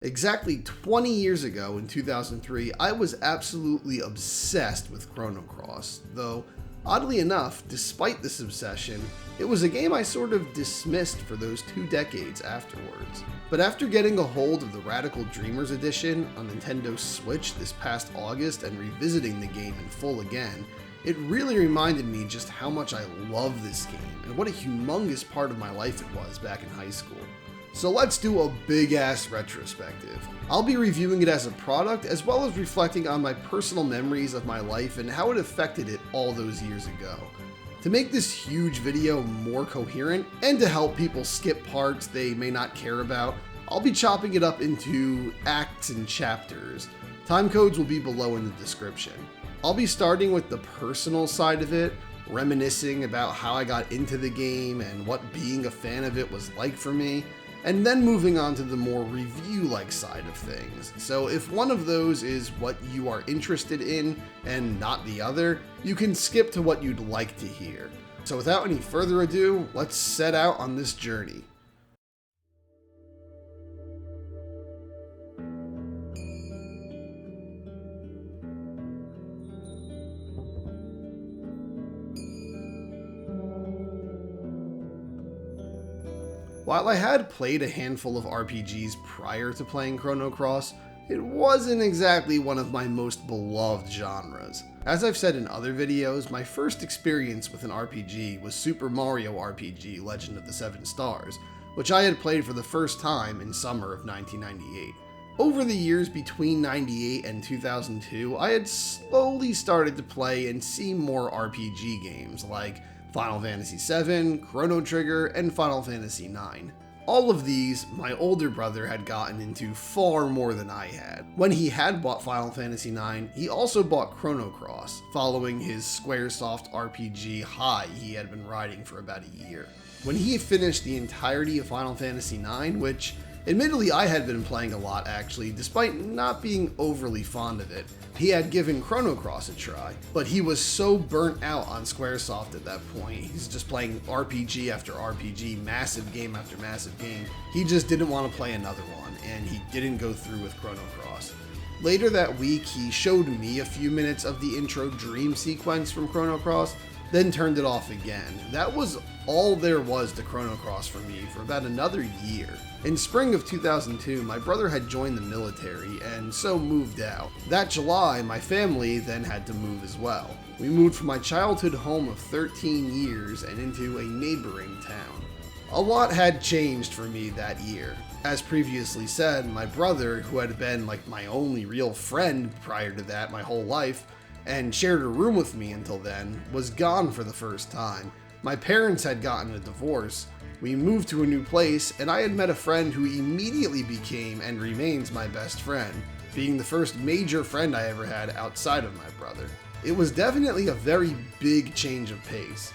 Exactly 20 years ago in 2003, I was absolutely obsessed with Chrono Cross, though, oddly enough, despite this obsession, it was a game I sort of dismissed for those 2 decades afterwards. But after getting a hold of the Radical Dreamers edition on Nintendo Switch this past August and revisiting the game in full again, it really reminded me just how much I love this game and what a humongous part of my life it was back in high school. So let's do a big ass retrospective. I'll be reviewing it as a product as well as reflecting on my personal memories of my life and how it affected it all those years ago. To make this huge video more coherent and to help people skip parts they may not care about, I'll be chopping it up into acts and chapters. Time codes will be below in the description. I'll be starting with the personal side of it, reminiscing about how I got into the game and what being a fan of it was like for me, and then moving on to the more review-like side of things. So if one of those is what you are interested in and not the other, you can skip to what you'd like to hear. So without any further ado, let's set out on this journey. While I had played a handful of RPGs prior to playing Chrono Cross, it wasn't exactly one of my most beloved genres. As I've said in other videos, my first experience with an RPG was Super Mario RPG Legend of the Seven Stars, which I had played for the first time in summer of 1998. Over the years between 98 and 2002, I had slowly started to play and see more RPG games like Final Fantasy VII, Chrono Trigger, and Final Fantasy IX. All of these, my older brother had gotten into far more than I had. When he had bought Final Fantasy IX, he also bought Chrono Cross, following his Squaresoft RPG high he had been riding for about a year. When he finished the entirety of Final Fantasy IX, which admittedly I had been playing a lot actually, despite not being overly fond of it, he had given Chrono Cross a try, but he was so burnt out on Squaresoft at that point, he's just playing RPG after RPG, massive game after massive game, he just didn't want to play another one, and he didn't go through with Chrono Cross. Later that week, he showed me a few minutes of the intro dream sequence from Chrono Cross, then turned it off again. That was all there was to Chrono Cross for me for about another year. In spring of 2002, my brother had joined the military and so moved out. That July, my family then had to move as well. We moved from my childhood home of 13 years and into a neighboring town. A lot had changed for me that year. As previously said, my brother, who had been like my only real friend prior to that my whole life, and shared a room with me until then, was gone for the first time. My parents had gotten a divorce, we moved to a new place, and I had met a friend who immediately became and remains my best friend, being the first major friend I ever had outside of my brother. It was definitely a very big change of pace.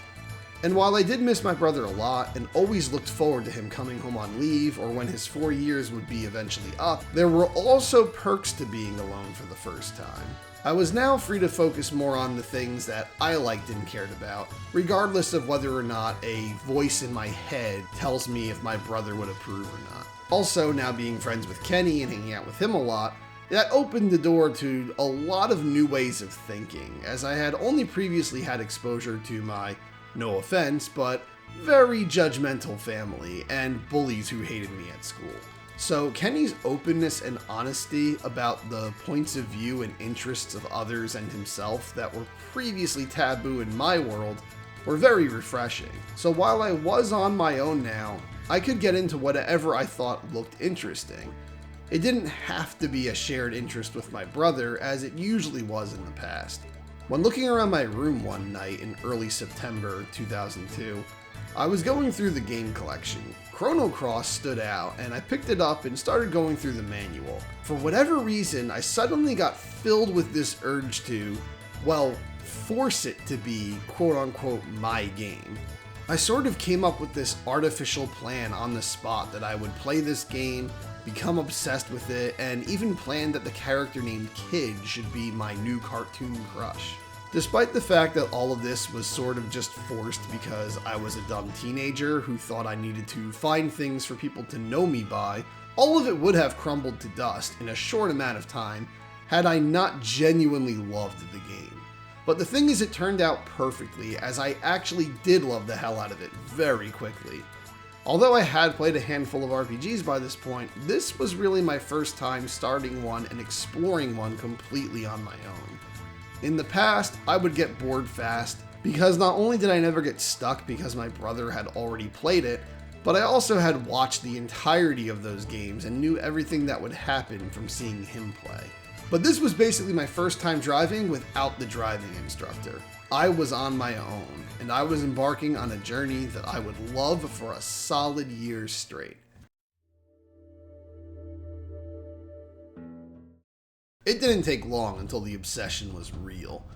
And while I did miss my brother a lot and always looked forward to him coming home on leave or when his 4 years would be eventually up, there were also perks to being alone for the first time. I was now free to focus more on the things that I liked and cared about, regardless of whether or not a voice in my head tells me if my brother would approve or not. Also, now being friends with Kenny and hanging out with him a lot, that opened the door to a lot of new ways of thinking, as I had only previously had exposure to my, no offense, but very judgmental family and bullies who hated me at school. So Kenny's openness and honesty about the points of view and interests of others and himself that were previously taboo in my world were very refreshing. So while I was on my own now, I could get into whatever I thought looked interesting. It didn't have to be a shared interest with my brother as it usually was in the past. When looking around my room one night in early September 2002, I was going through the game collection. Chrono Cross stood out, and I picked it up and started going through the manual. For whatever reason, I suddenly got filled with this urge to, well, force it to be quote-unquote my game. I sort of came up with this artificial plan on the spot that I would play this game, become obsessed with it, and even planned that the character named Kid should be my new cartoon crush. Despite the fact that all of this was sort of just forced because I was a dumb teenager who thought I needed to find things for people to know me by, All of it would have crumbled to dust in a short amount of time had I not genuinely loved the game. But the thing is, it turned out perfectly, as I actually did love the hell out of it very quickly. Although I had played a handful of RPGs by this point, this was really my first time starting one and exploring one completely on my own. In the past, I would get bored fast, because not only did I never get stuck because my brother had already played it, but I also had watched the entirety of those games and knew everything that would happen from seeing him play. But this was basically my first time driving without the driving instructor. I was on my own, and I was embarking on a journey that I would love for a solid year straight. It didn't take long until the obsession was real.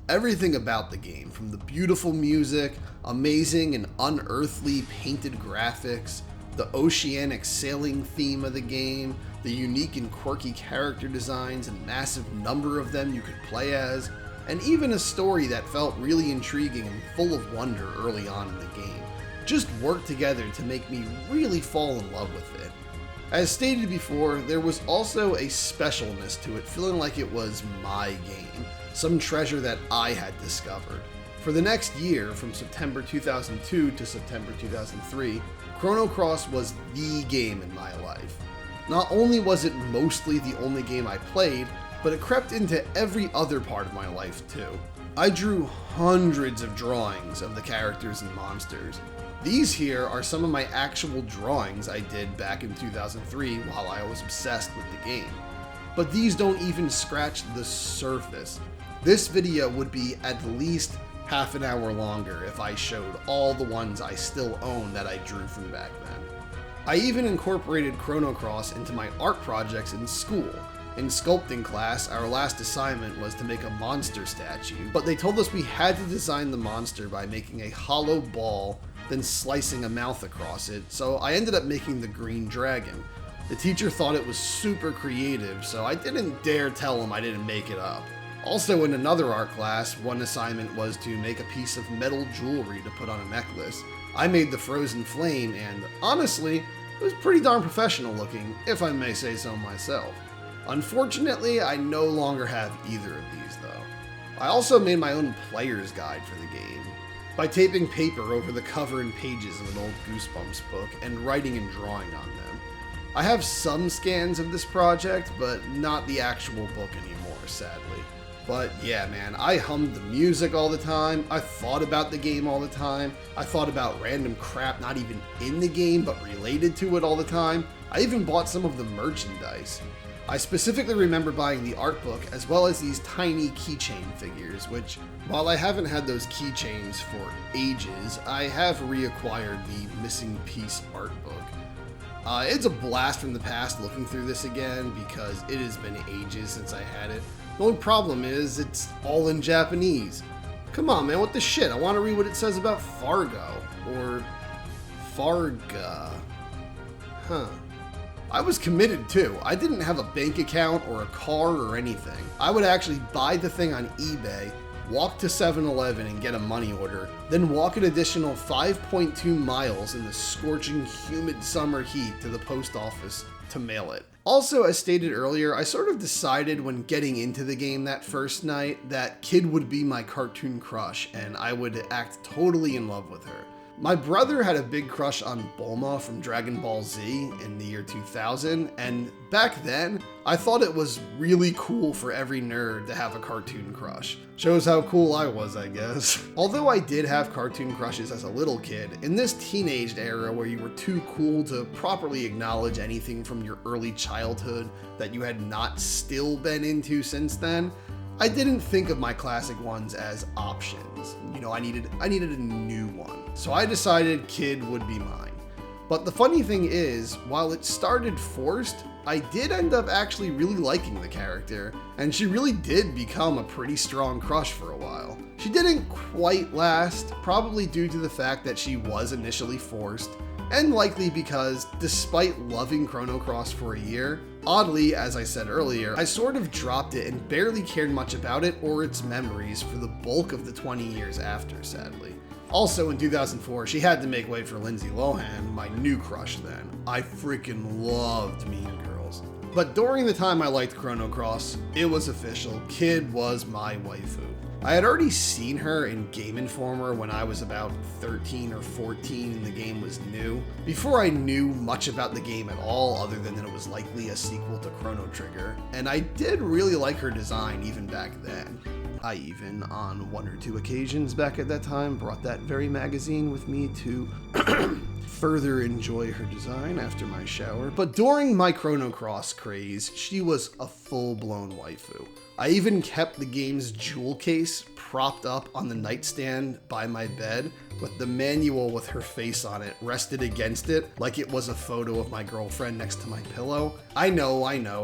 Everything about the game, from the beautiful music, amazing and unearthly painted graphics, the oceanic sailing theme of the game, the unique and quirky character designs and massive number of them you could play as, and even a story that felt really intriguing and full of wonder early on in the game, just worked together to make me really fall in love with it. As stated before, there was also a specialness to it, feeling like it was my game, some treasure that I had discovered. For the next year, from September 2002 to September 2003, Chrono Cross was the game in my life. Not only was it mostly the only game I played, but it crept into every other part of my life too. I drew hundreds of drawings of the characters and monsters. These here are some of my actual drawings I did back in 2003 while I was obsessed with the game. But these don't even scratch the surface. This video would be at least half an hour longer if I showed all the ones I still own that I drew from back then. I even incorporated Chrono Cross into my art projects in school. In sculpting class, our last assignment was to make a monster statue, but they told us we had to design the monster by making a hollow ball, then slicing a mouth across it, so I ended up making the green dragon. The teacher thought it was super creative, so I didn't dare tell him I didn't make it up. Also, in another art class, one assignment was to make a piece of metal jewelry to put on a necklace. I made the frozen flame, and honestly, it was pretty darn professional looking, if I may say so myself. Unfortunately, I no longer have either of these though. I also made my own player's guide for the game, by taping paper over the cover and pages of an old Goosebumps book and writing and drawing on them. I have some scans of this project, but not the actual book anymore, sadly. But yeah, man, I hummed the music all the time, I thought about the game all the time, I thought about random crap not even in the game but related to it all the time. I even bought some of the merchandise. I specifically remember buying the art book as well as these tiny keychain figures, which, while I haven't had those keychains for ages, I have reacquired the missing piece art book. It's a blast from the past looking through this again because it has been ages since I had it. The only problem is it's all in Japanese. Come on, man, what the shit? I want to read what it says about Fargo, or Farga. Huh. I was committed too. I didn't have a bank account or a car or anything. I would actually buy the thing on eBay, walk to 7-Eleven and get a money order, then walk an additional 5.2 miles in the scorching, humid summer heat to the post office to mail it. Also, as stated earlier, I sort of decided when getting into the game that first night that Kid would be my cartoon crush and I would act totally in love with her. My brother had a big crush on Bulma from Dragon Ball Z in the year 2000, and back then, I thought it was really cool for every nerd to have a cartoon crush. Shows how cool I was, I guess. Although I did have cartoon crushes as a little kid, in this teenage era where you were too cool to properly acknowledge anything from your early childhood that you had not still been into since then, I didn't think of my classic ones as options. You know, I needed a new one. So I decided Kid would be mine. But the funny thing is, while it started forced, I did end up actually really liking the character, and she really did become a pretty strong crush for a while. She didn't quite last, probably due to the fact that she was initially forced, and likely because, despite loving Chrono Cross for a year, oddly, as I said earlier, I sort of dropped it and barely cared much about it or its memories for the bulk of the 20 years after, sadly. Also in 2004, she had to make way for Lindsay Lohan, my new crush then. I freaking loved Mean Girls. But during the time I liked Chrono Cross, it was official, Kid was my waifu. I had already seen her in Game Informer when I was about 13 or 14 and the game was new, before I knew much about the game at all other than that it was likely a sequel to Chrono Trigger, and I did really like her design even back then. I even, on one or two occasions back at that time, brought that very magazine with me to further enjoy her design after my shower. But during my Chrono Cross craze, she was a full-blown waifu. I even kept the game's jewel case propped up on the nightstand by my bed with the manual with her face on it rested against it like it was a photo of my girlfriend next to my pillow. I know,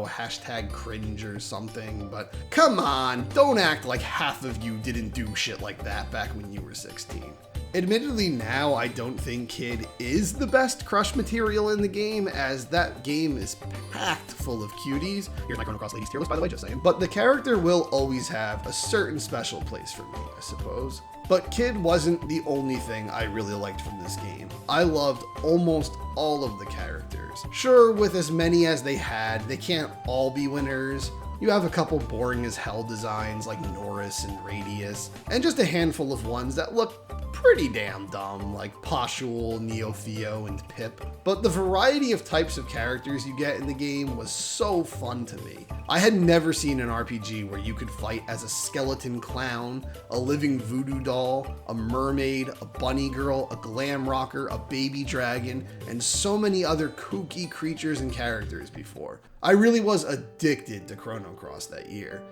hashtag cringe or something, but come on, don't act like half of you didn't do shit like that back when you were 16. Admittedly now, I don't think Kid is the best crush material in the game, as that game is packed full of cuties. Here's my Chrono Cross ladies tier list, by the way, just saying. But the character will always have a certain special place for me, I suppose. But Kid wasn't the only thing I really liked from this game. I loved almost all of the characters. Sure, with as many as they had, they can't all be winners. You have a couple boring as hell designs like Norris and Radius, and just a handful of ones that look pretty damn dumb, like Poshul, Neo-Theo, and Pip. But the variety of types of characters you get in the game was so fun to me. I had never seen an RPG where you could fight as a skeleton clown, a living voodoo doll, a mermaid, a bunny girl, a glam rocker, a baby dragon, and so many other kooky creatures and characters before. I really was addicted to Chrono Cross that year.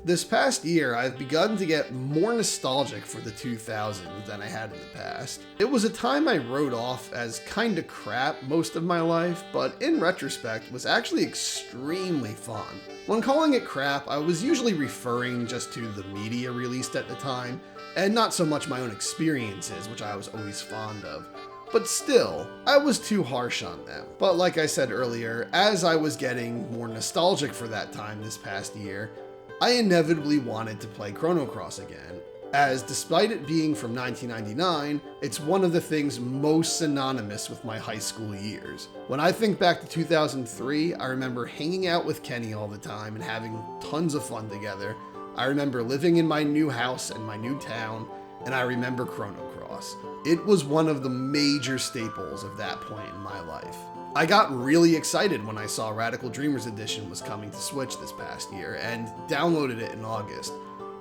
This past year, I've begun to get more nostalgic for the 2000s than I had in the past. It was a time I wrote off as kinda crap most of my life, but in retrospect was actually extremely fun. When calling it crap, I was usually referring just to the media released at the time, and not so much my own experiences, which I was always fond of. But still, I was too harsh on them. But like I said earlier, as I was getting more nostalgic for that time this past year, I inevitably wanted to play Chrono Cross again, as despite it being from 1999, it's one of the things most synonymous with my high school years. When I think back to 2003, I remember hanging out with Kenny all the time and having tons of fun together. I remember living in my new house and my new town, and I remember Chrono Cross. It was one of the major staples of that point in my life. I got really excited when I saw Radical Dreamers Edition was coming to Switch this past year, and downloaded it in August.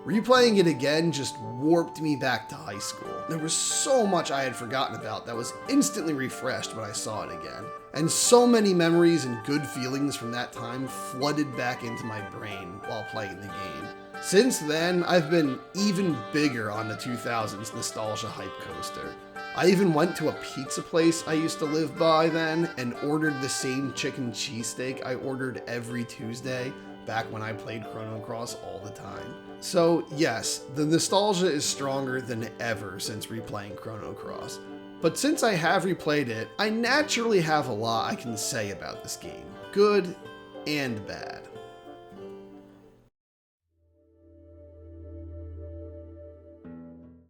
Replaying it again just warped me back to high school. There was so much I had forgotten about that was instantly refreshed when I saw it again. And so many memories and good feelings from that time flooded back into my brain while playing the game. Since then, I've been even bigger on the 2000s nostalgia hype coaster. I even went to a pizza place I used to live by then and ordered the same chicken cheesesteak I ordered every Tuesday back when I played Chrono Cross all the time. So yes, the nostalgia is stronger than ever since replaying Chrono Cross. But since I have replayed it, I naturally have a lot I can say about this game, good and bad.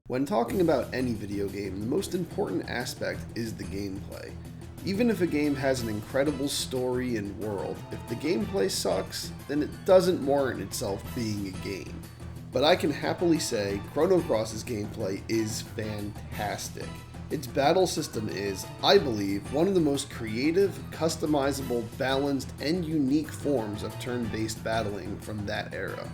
When talking about any video game, the most important aspect is the gameplay. Even if a game has an incredible story and world, if the gameplay sucks, then it doesn't warrant itself being a game. But I can happily say Chrono Cross's gameplay is fantastic. Its battle system is, I believe, one of the most creative, customizable, balanced, and unique forms of turn-based battling from that era.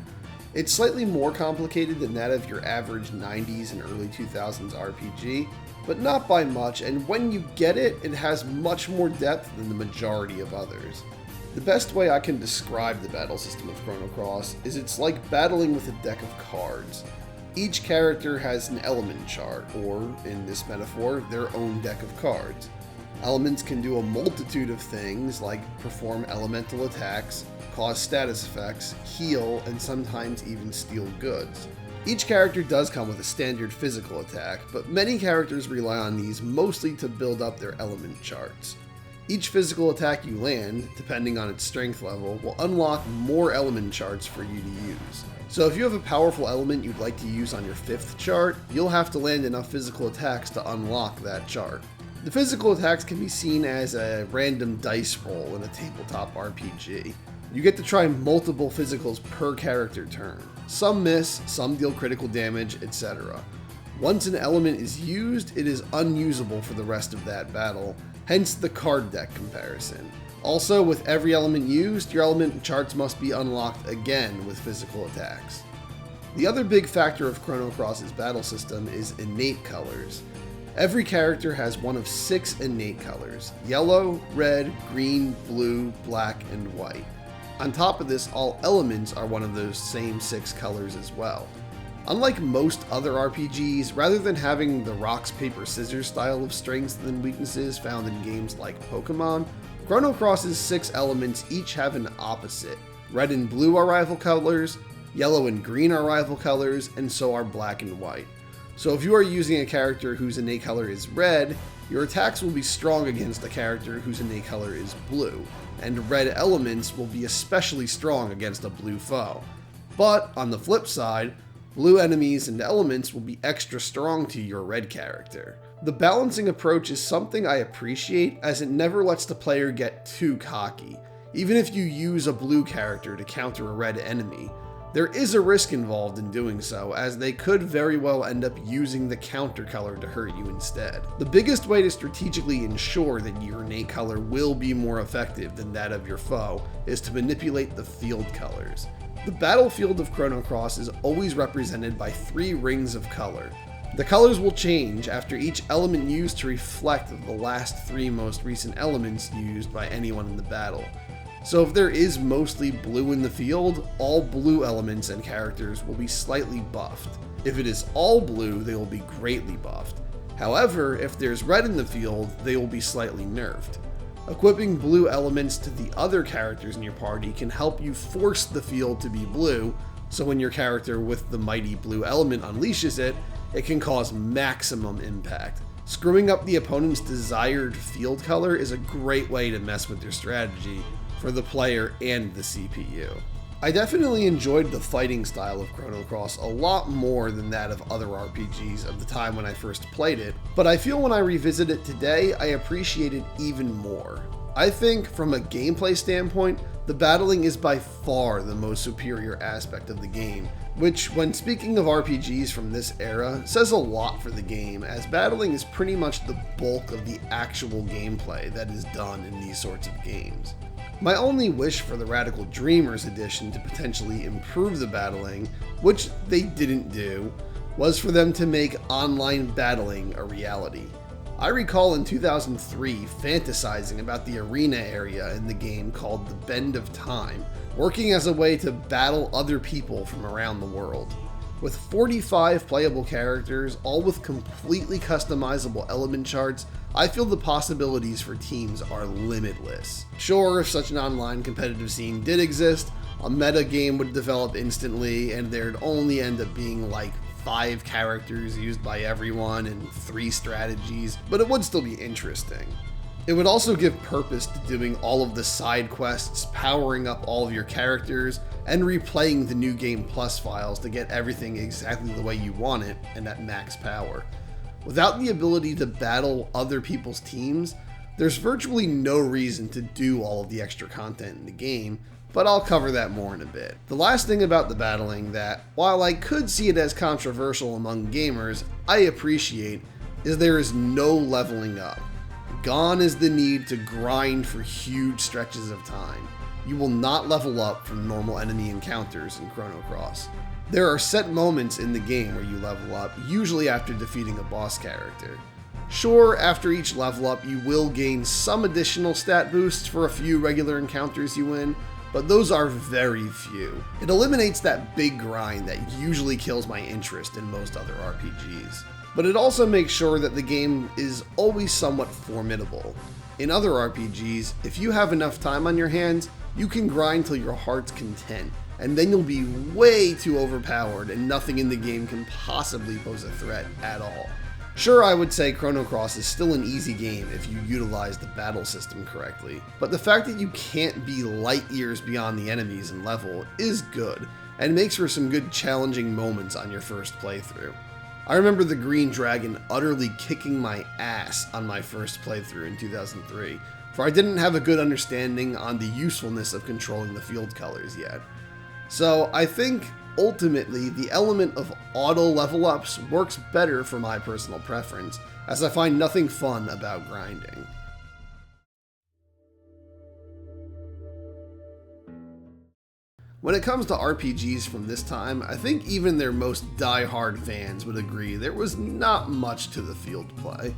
It's slightly more complicated than that of your average 90s and early 2000s RPG, but not by much, and when you get it, it has much more depth than the majority of others. The best way I can describe the battle system of Chrono Cross is it's like battling with a deck of cards. Each character has an element chart, or, in this metaphor, their own deck of cards. Elements can do a multitude of things, like perform elemental attacks, cause status effects, heal, and sometimes even steal goods. Each character does come with a standard physical attack, but many characters rely on these mostly to build up their element charts. Each physical attack you land, depending on its strength level, will unlock more element charts for you to use. So if you have a powerful element you'd like to use on your 5th chart, you'll have to land enough physical attacks to unlock that chart. The physical attacks can be seen as a random dice roll in a tabletop RPG. You get to try multiple physicals per character turn. Some miss, some deal critical damage, etc. Once an element is used, it is unusable for the rest of that battle, hence the card deck comparison. Also, with every element used, your element charts must be unlocked again with physical attacks. The other big factor of Chrono Cross's battle system is innate colors. Every character has one of 6 innate colors: yellow, red, green, blue, black, and white. On top of this, all elements are one of those same 6 colors as well. Unlike most other RPGs, rather than having the rocks, paper, scissors style of strengths and weaknesses found in games like Pokemon, Chrono Cross's 6 elements each have an opposite. Red and blue are rival colors, yellow and green are rival colors, and so are black and white. So if you are using a character whose innate color is red, your attacks will be strong against a character whose innate color is blue, and red elements will be especially strong against a blue foe. But on the flip side, blue enemies and elements will be extra strong to your red character. The balancing approach is something I appreciate, as it never lets the player get too cocky. Even if you use a blue character to counter a red enemy, there is a risk involved in doing so, as they could very well end up using the counter color to hurt you instead. The biggest way to strategically ensure that your innate color will be more effective than that of your foe is to manipulate the field colors. The battlefield of Chrono Cross is always represented by 3 rings of color. The colors will change after each element used to reflect the last 3 most recent elements used by anyone in the battle. So if there is mostly blue in the field, all blue elements and characters will be slightly buffed. If it is all blue, they will be greatly buffed. However, if there's red in the field, they will be slightly nerfed. Equipping blue elements to the other characters in your party can help you force the field to be blue, so when your character with the mighty blue element unleashes it, it can cause maximum impact. Screwing up the opponent's desired field color is a great way to mess with your strategy for the player and the CPU. I definitely enjoyed the fighting style of Chrono Cross a lot more than that of other RPGs of the time when I first played it, but I feel when I revisit it today, I appreciate it even more. I think, from a gameplay standpoint, the battling is by far the most superior aspect of the game, which, when speaking of RPGs from this era, says a lot for the game, as battling is pretty much the bulk of the actual gameplay that is done in these sorts of games. My only wish for the Radical Dreamers edition to potentially improve the battling, which they didn't do, was for them to make online battling a reality. I recall in 2003 fantasizing about the arena area in the game called the Bend of Time, working as a way to battle other people from around the world. With 45 playable characters, all with completely customizable element charts, I feel the possibilities for teams are limitless. Sure, if such an online competitive scene did exist, a meta game would develop instantly and there'd only end up being like 5 characters used by everyone and 3 strategies, but it would still be interesting. It would also give purpose to doing all of the side quests, powering up all of your characters, and replaying the New Game Plus files to get everything exactly the way you want it and at max power. Without the ability to battle other people's teams, there's virtually no reason to do all of the extra content in the game, but I'll cover that more in a bit. The last thing about the battling that, while I could see it as controversial among gamers, I appreciate is there is no leveling up. Gone is the need to grind for huge stretches of time. You will not level up from normal enemy encounters in Chrono Cross. There are set moments in the game where you level up, usually after defeating a boss character. Sure, after each level up you will gain some additional stat boosts for a few regular encounters you win, but those are very few. It eliminates that big grind that usually kills my interest in most other RPGs. But it also makes sure that the game is always somewhat formidable. In other RPGs, if you have enough time on your hands, you can grind till your heart's content, and then you'll be way too overpowered and nothing in the game can possibly pose a threat at all. Sure, I would say Chrono Cross is still an easy game if you utilize the battle system correctly, but the fact that you can't be light years beyond the enemies in level is good, and makes for some good challenging moments on your first playthrough. I remember the Green Dragon utterly kicking my ass on my first playthrough in 2003, for I didn't have a good understanding on the usefulness of controlling the field colors yet. So I think, ultimately, the element of auto level ups works better for my personal preference, as I find nothing fun about grinding. When it comes to RPGs from this time, I think even their most die-hard fans would agree there was not much to the field play.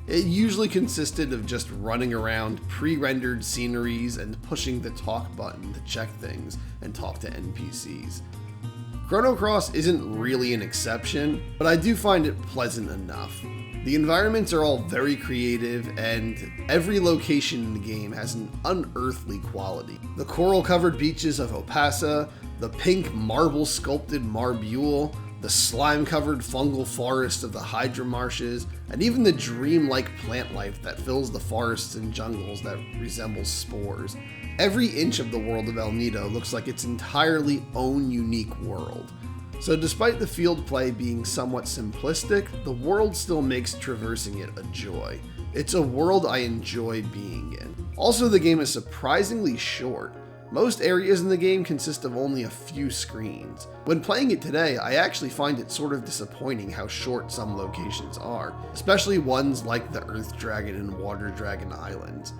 It usually consisted of just running around pre-rendered sceneries and pushing the talk button to check things and talk to NPCs. Chrono Cross isn't really an exception, but I do find it pleasant enough. The environments are all very creative, and every location in the game has an unearthly quality. The coral-covered beaches of Opasa, the pink marble-sculpted Marbule, the slime-covered fungal forest of the Hydra Marshes, and even the dream-like plant life that fills the forests and jungles that resembles spores. Every inch of the world of El Nido looks like its entirely own unique world. So despite the field play being somewhat simplistic, the world still makes traversing it a joy. It's a world I enjoy being in. Also, the game is surprisingly short. Most areas in the game consist of only a few screens. When playing it today, I actually find it sort of disappointing how short some locations are, especially ones like the Earth Dragon and Water Dragon Islands.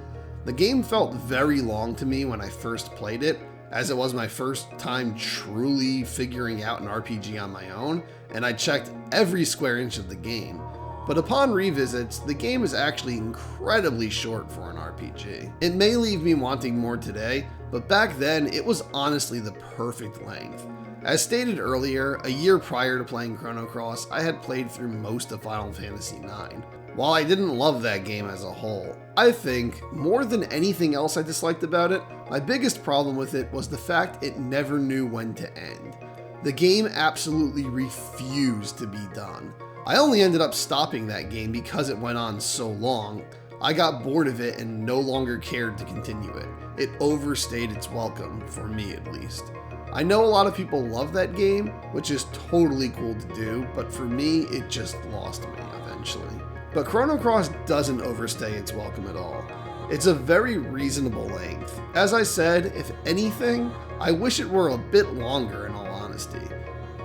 The game felt very long to me when I first played it, as it was my first time truly figuring out an RPG on my own, and I checked every square inch of the game. But upon revisits, the game is actually incredibly short for an RPG. It may leave me wanting more today, but back then it was honestly the perfect length. As stated earlier, a year prior to playing Chrono Cross, I had played through most of Final Fantasy IX. While I didn't love that game as a whole, I think, more than anything else I disliked about it, my biggest problem with it was the fact it never knew when to end. The game absolutely refused to be done. I only ended up stopping that game because it went on so long. I got bored of it and no longer cared to continue it. It overstayed its welcome, for me at least. I know a lot of people love that game, which is totally cool to do, but for me, it just lost me eventually. But Chrono Cross doesn't overstay its welcome at all. It's a very reasonable length. As I said, if anything, I wish it were a bit longer in all honesty.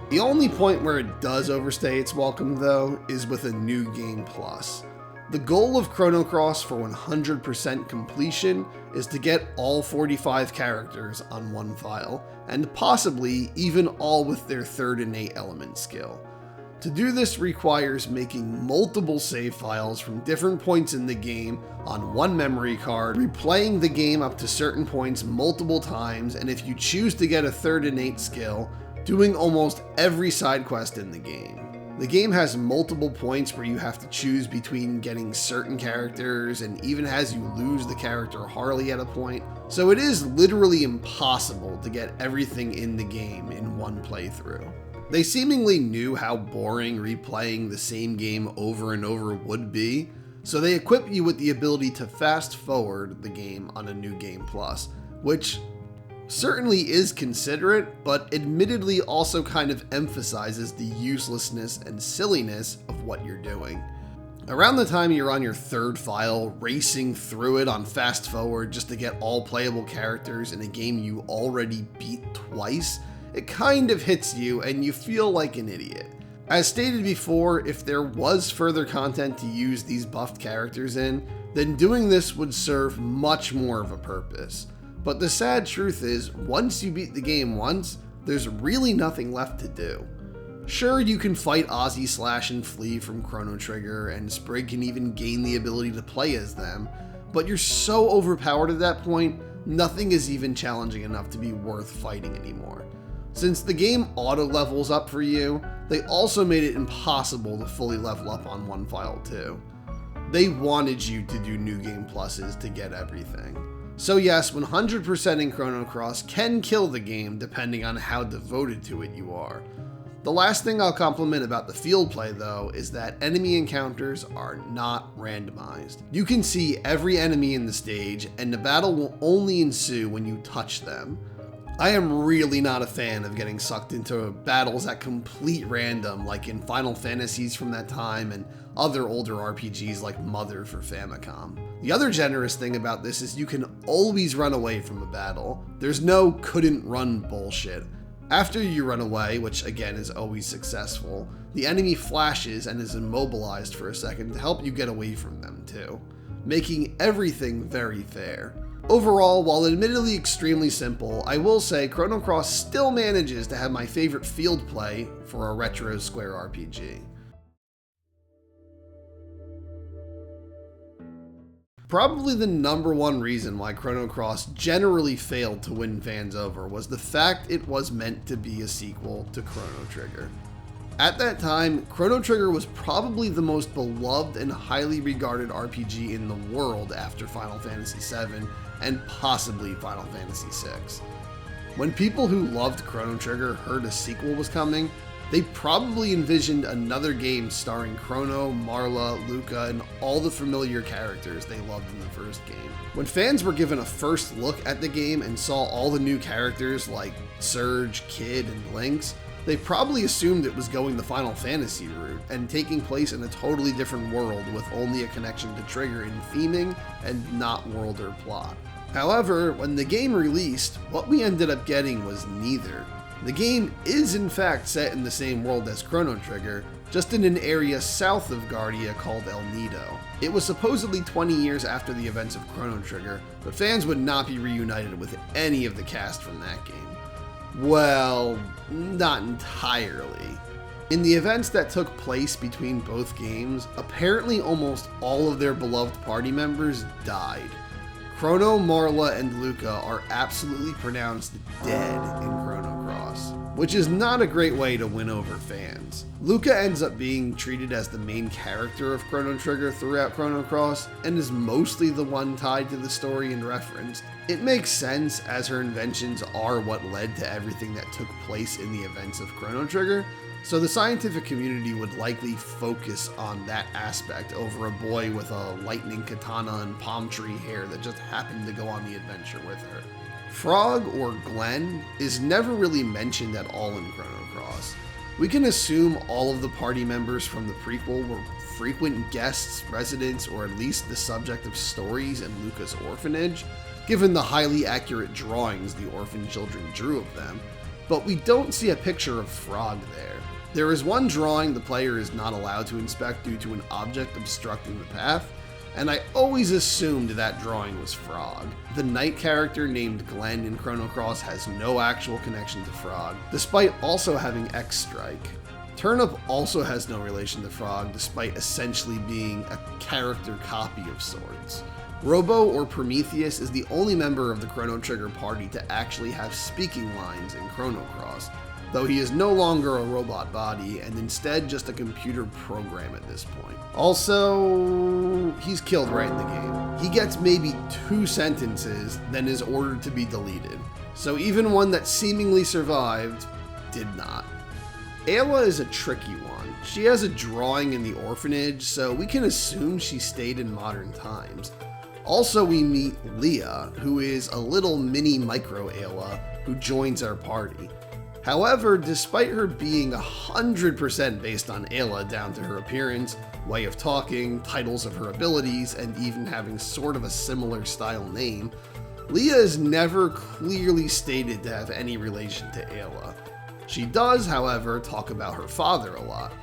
The only point where it does overstay its welcome though is with a New Game Plus. The goal of Chrono Cross for 100% completion is to get all 45 characters on one file, and possibly even all with their third innate element skill. To do this requires making multiple save files from different points in the game on one memory card, replaying the game up to certain points multiple times, and if you choose to get a third innate skill, doing almost every side quest in the game. The game has multiple points where you have to choose between getting certain characters, and even has you lose the character Harley at a point, so it is literally impossible to get everything in the game in one playthrough. They seemingly knew how boring replaying the same game over and over would be, so they equip you with the ability to fast forward the game on a New Game Plus, which certainly is considerate, but admittedly also kind of emphasizes the uselessness and silliness of what you're doing. Around the time you're on your third file, racing through it on fast forward just to get all playable characters in a game you already beat twice, it kind of hits you and you feel like an idiot. As stated before, if there was further content to use these buffed characters in, then doing this would serve much more of a purpose. But the sad truth is, once you beat the game once, there's really nothing left to do. Sure, you can fight Ozzy Slash and Flea from Chrono Trigger, and Sprig can even gain the ability to play as them, but you're so overpowered at that point, nothing is even challenging enough to be worth fighting anymore. Since the game auto-levels up for you, they also made it impossible to fully level up on one file too. They wanted you to do New Game Pluses to get everything. So yes, 100% in Chrono Cross can kill the game depending on how devoted to it you are. The last thing I'll compliment about the field play though is that enemy encounters are not randomized. You can see every enemy in the stage and the battle will only ensue when you touch them. I am really not a fan of getting sucked into battles at complete random like in Final Fantasies from that time and other older RPGs like Mother for Famicom. The other generous thing about this is you can always run away from a battle. There's no couldn't run bullshit. After you run away, which again is always successful, the enemy flashes and is immobilized for a second to help you get away from them too, making everything very fair. Overall, while admittedly extremely simple, I will say Chrono Cross still manages to have my favorite field play for a retro Square RPG. Probably the number one reason why Chrono Cross generally failed to win fans over was the fact it was meant to be a sequel to Chrono Trigger. At that time, Chrono Trigger was probably the most beloved and highly regarded RPG in the world after Final Fantasy VII and possibly Final Fantasy VI. When people who loved Chrono Trigger heard a sequel was coming, they probably envisioned another game starring Chrono, Marla, Luca, and all the familiar characters they loved in the first game. When fans were given a first look at the game and saw all the new characters like Surge, Kid, and Lynx, they probably assumed it was going the Final Fantasy route and taking place in a totally different world with only a connection to Trigger in theming and not world or plot. However, when the game released, what we ended up getting was neither. The game is in fact set in the same world as Chrono Trigger, just in an area south of Guardia called El Nido. It was supposedly 20 years after the events of Chrono Trigger, but fans would not be reunited with any of the cast from that game. Well, not entirely. In the events that took place between both games, apparently almost all of their beloved party members died. Chrono, Marla, and Luca are absolutely pronounced dead in Chrono Cross, which is not a great way to win over fans. Luca ends up being treated as the main character of Chrono Trigger throughout Chrono Cross, and is mostly the one tied to the story and referenced. It makes sense as her inventions are what led to everything that took place in the events of Chrono Trigger, so the scientific community would likely focus on that aspect over a boy with a lightning katana and palm tree hair that just happened to go on the adventure with her. Frog, or Glenn, is never really mentioned at all in Chrono Cross. We can assume all of the party members from the prequel were frequent guests, residents, or at least the subject of stories in Luca's orphanage, given the highly accurate drawings the orphan children drew of them, but we don't see a picture of Frog there. There is one drawing the player is not allowed to inspect due to an object obstructing the path, and I always assumed that drawing was Frog. The knight character named Glenn in Chrono Cross has no actual connection to Frog, despite also having X-Strike. Turnip also has no relation to Frog, despite essentially being a character copy of sorts. Robo, or Prometheus, is the only member of the Chrono Trigger party to actually have speaking lines in Chrono Cross, though he is no longer a robot body and instead just a computer program at this point. Also, he's killed right in the game. He gets maybe 2 sentences, then is ordered to be deleted. So even one that seemingly survived did not. Ayla is a tricky one. She has a drawing in the orphanage, so we can assume she stayed in modern times. Also, we meet Leah, who is a little mini micro Ayla who joins our party. However, despite her being 100% based on Ayla down to her appearance, way of talking, titles of her abilities, and even having sort of a similar style name, Leah is never clearly stated to have any relation to Ayla. She does, however, talk about her father a lot.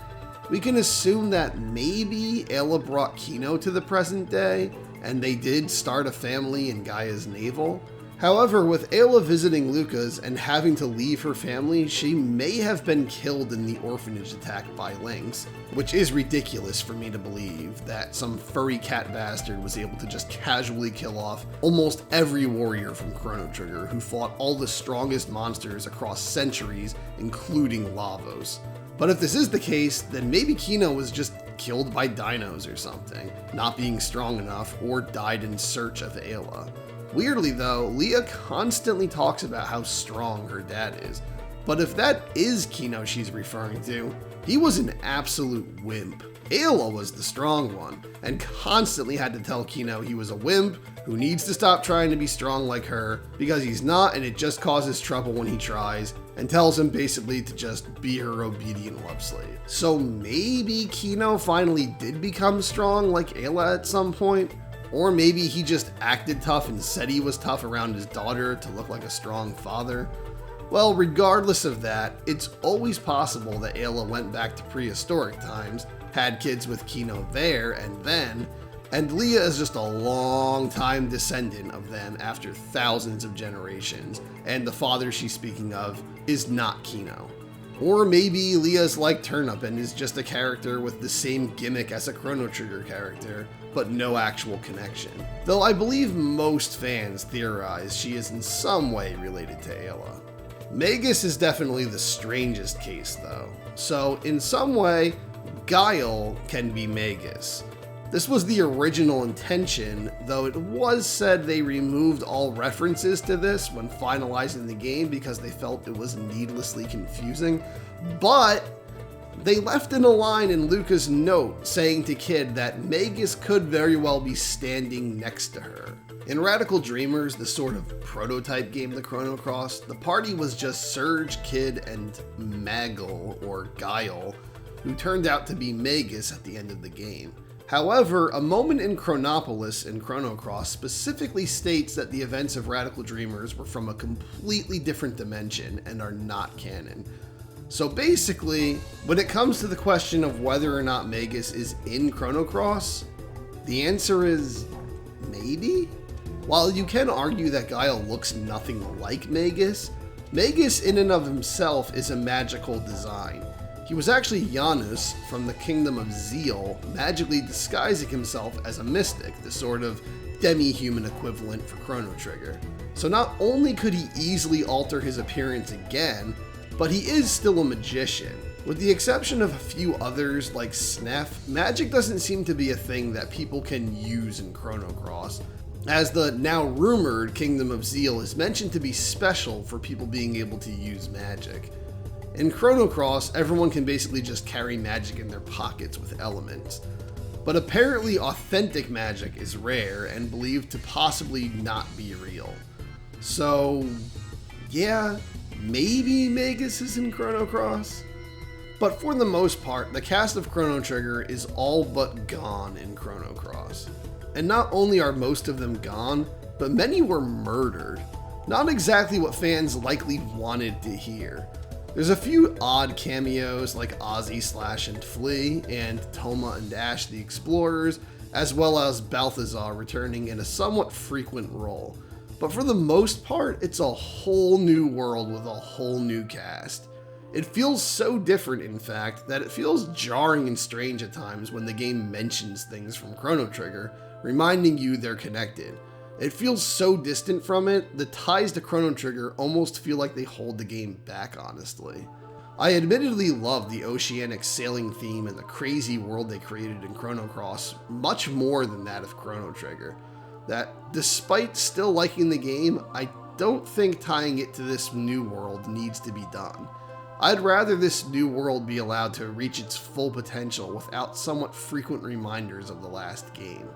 We can assume that maybe Ayla brought Kino to the present day, and they did start a family in Gaia's navel. However, with Ayla visiting Luca's and having to leave her family, she may have been killed in the orphanage attack by Lynx, which is ridiculous for me to believe that some furry cat bastard was able to just casually kill off almost every warrior from Chrono Trigger who fought all the strongest monsters across centuries, including Lavos. But if this is the case, then maybe Kino was just killed by dinos or something, not being strong enough, or died in search of Ayla. Weirdly though, Leah constantly talks about how strong her dad is, But if that is Kino she's referring to, he was an absolute wimp. Ayla was the strong one, and constantly had to tell Kino he was a wimp who needs to stop trying to be strong like her, because he's not and it just causes trouble when he tries, and tells him basically to just be her obedient love slave. So maybe Kino finally did become strong like Ayla at some point? Or maybe he just acted tough and said he was tough around his daughter to look like a strong father? Well, regardless of that, it's always possible that Ayla went back to prehistoric times, had kids with Kino there and Leah is just a long time descendant of them after thousands of generations, and the father she's speaking of is not Kino. Or maybe Leah's like Turnip and is just a character with the same gimmick as a Chrono Trigger character, but no actual connection. Though I believe most fans theorize she is in some way related to Ayla. Magus is definitely the strangest case though. So in some way, Guile can be Magus. This was the original intention, though it was said they removed all references to this when finalizing the game because they felt it was needlessly confusing, but they left in a line in Luca's note saying to Kid that Magus could very well be standing next to her. In Radical Dreamers, the sort of prototype game to Chrono Cross, the party was just Surge, Kid, and Maggle, or Guile, who turned out to be Magus at the end of the game. However, a moment in Chronopolis in Chrono Cross specifically states that the events of Radical Dreamers were from a completely different dimension and are not canon. So basically, when it comes to the question of whether or not Magus is in Chrono Cross, the answer is maybe? While you can argue that Guile looks nothing like Magus, Magus in and of himself is a magical design. He was actually Janus from the Kingdom of Zeal, magically disguising himself as a mystic, the sort of demi-human equivalent for Chrono Trigger. So not only could he easily alter his appearance again, but he is still a magician. With the exception of a few others like Snef, magic doesn't seem to be a thing that people can use in Chrono Cross, as the now rumored Kingdom of Zeal is mentioned to be special for people being able to use magic. In Chrono Cross, everyone can basically just carry magic in their pockets with elements. But apparently authentic magic is rare and believed to possibly not be real. So, yeah, maybe Magus is in Chrono Cross? But for the most part, the cast of Chrono Trigger is all but gone in Chrono Cross. And not only are most of them gone, but many were murdered. Not exactly what fans likely wanted to hear. There's a few odd cameos like Ozzy Slash and Flea, and Toma and Ash the Explorers, as well as Balthazar returning in a somewhat frequent role. But for the most part, it's a whole new world with a whole new cast. It feels so different, in fact, that it feels jarring and strange at times when the game mentions things from Chrono Trigger, reminding you they're connected. It feels so distant from it, the ties to Chrono Trigger almost feel like they hold the game back, honestly. I admittedly love the oceanic sailing theme and the crazy world they created in Chrono Cross much more than that of Chrono Trigger. That, despite still liking the game, I don't think tying it to this new world needs to be done. I'd rather this new world be allowed to reach its full potential without somewhat frequent reminders of the last game.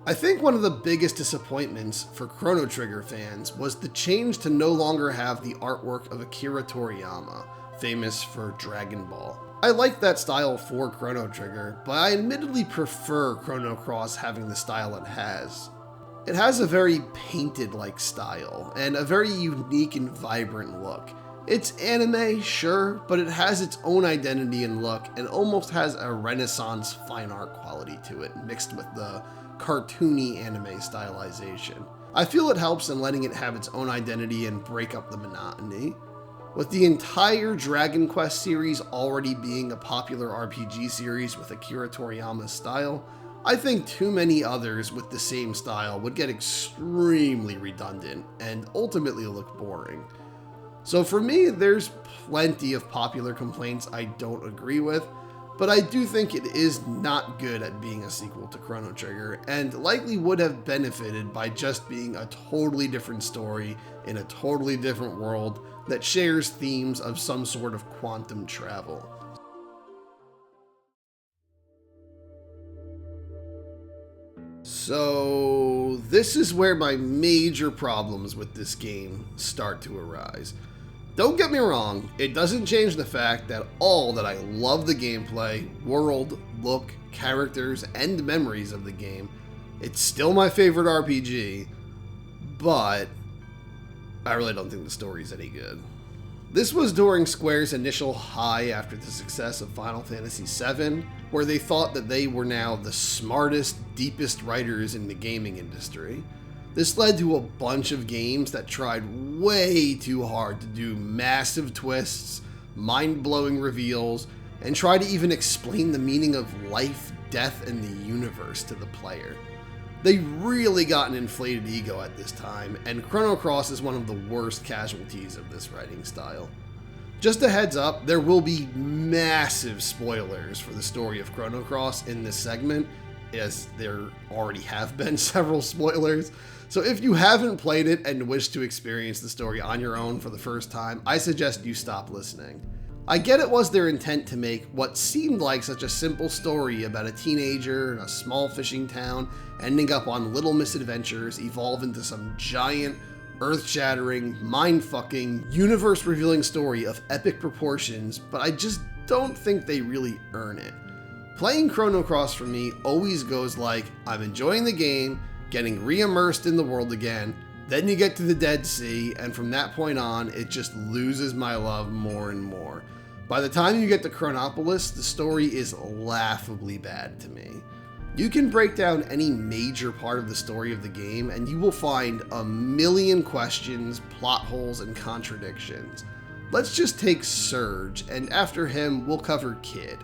I think one of the biggest disappointments for Chrono Trigger fans was the change to no longer have the artwork of Akira Toriyama, famous for Dragon Ball. I like that style for Chrono Trigger, but I admittedly prefer Chrono Cross having the style it has. It has a very painted-like style, and a very unique and vibrant look. It's anime, sure, but it has its own identity and look, and almost has a Renaissance fine art quality to it, mixed with the cartoony anime stylization. I feel it helps in letting it have its own identity and break up the monotony. With the entire Dragon Quest series already being a popular RPG series with Akira Toriyama's style, I think too many others with the same style would get extremely redundant and ultimately look boring. So for me, there's plenty of popular complaints I don't agree with, but I do think it is not good at being a sequel to Chrono Trigger, and likely would have benefited by just being a totally different story in a totally different world that shares themes of some sort of quantum travel. So this is where my major problems with this game start to arise. Don't get me wrong, it doesn't change the fact that I love the gameplay, world, look, characters, and memories of the game. It's still my favorite RPG, but I really don't think the story's any good. This was during Square's initial high after the success of Final Fantasy VII, where they thought that they were now the smartest, deepest writers in the gaming industry. This led to a bunch of games that tried way too hard to do massive twists, mind-blowing reveals, and try to even explain the meaning of life, death, and the universe to the player. They really got an inflated ego at this time, and Chrono Cross is one of the worst casualties of this writing style. Just a heads up, there will be massive spoilers for the story of Chrono Cross in this segment, as there already have been several spoilers. So if you haven't played it and wish to experience the story on your own for the first time, I suggest you stop listening. I get it was their intent to make what seemed like such a simple story about a teenager in a small fishing town ending up on little misadventures evolve into some giant, earth-shattering, mind-fucking, universe-revealing story of epic proportions, but I just don't think they really earn it. Playing Chrono Cross for me always goes like, I'm enjoying the game, getting re-immersed in the world again, then you get to the Dead Sea, and from that point on, it just loses my love more and more. By the time you get to Chronopolis, the story is laughably bad to me. You can break down any major part of the story of the game, and you will find a million questions, plot holes, and contradictions. Let's just take Surge, and after him, we'll cover Kid.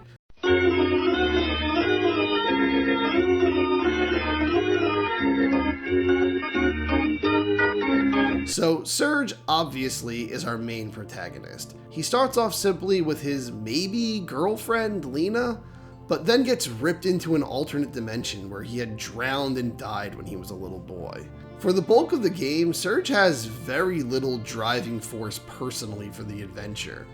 So Surge obviously is our main protagonist. He starts off simply with his maybe girlfriend Lena, but then gets ripped into an alternate dimension where he had drowned and died when he was a little boy. For the bulk of the game, Surge has very little driving force personally for the adventure.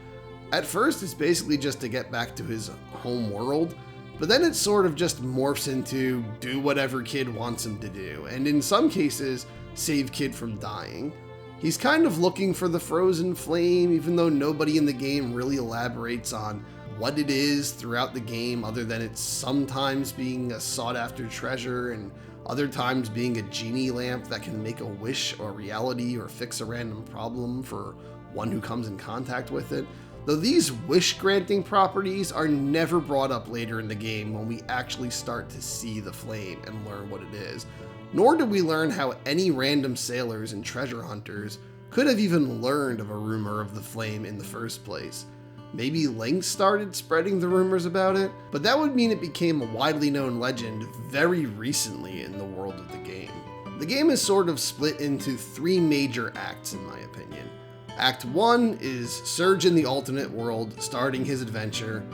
At first, it's basically just to get back to his home world, but then it sort of just morphs into do whatever Kid wants him to do, and in some cases, save Kid from dying. He's kind of looking for the frozen flame, even though nobody in the game really elaborates on what it is throughout the game, other than it's sometimes being a sought-after treasure and other times being a genie lamp that can make a wish or reality or fix a random problem for one who comes in contact with it. Though these wish-granting properties are never brought up later in the game when we actually start to see the flame and learn what it is. Nor do we learn how any random sailors and treasure hunters could have even learned of a rumor of the flame in the first place. Maybe Link started spreading the rumors about it, but that would mean it became a widely known legend very recently in the world of the game. The game is sort of split into three major acts in my opinion. Act 1 is Surge in the alternate world, starting his adventure.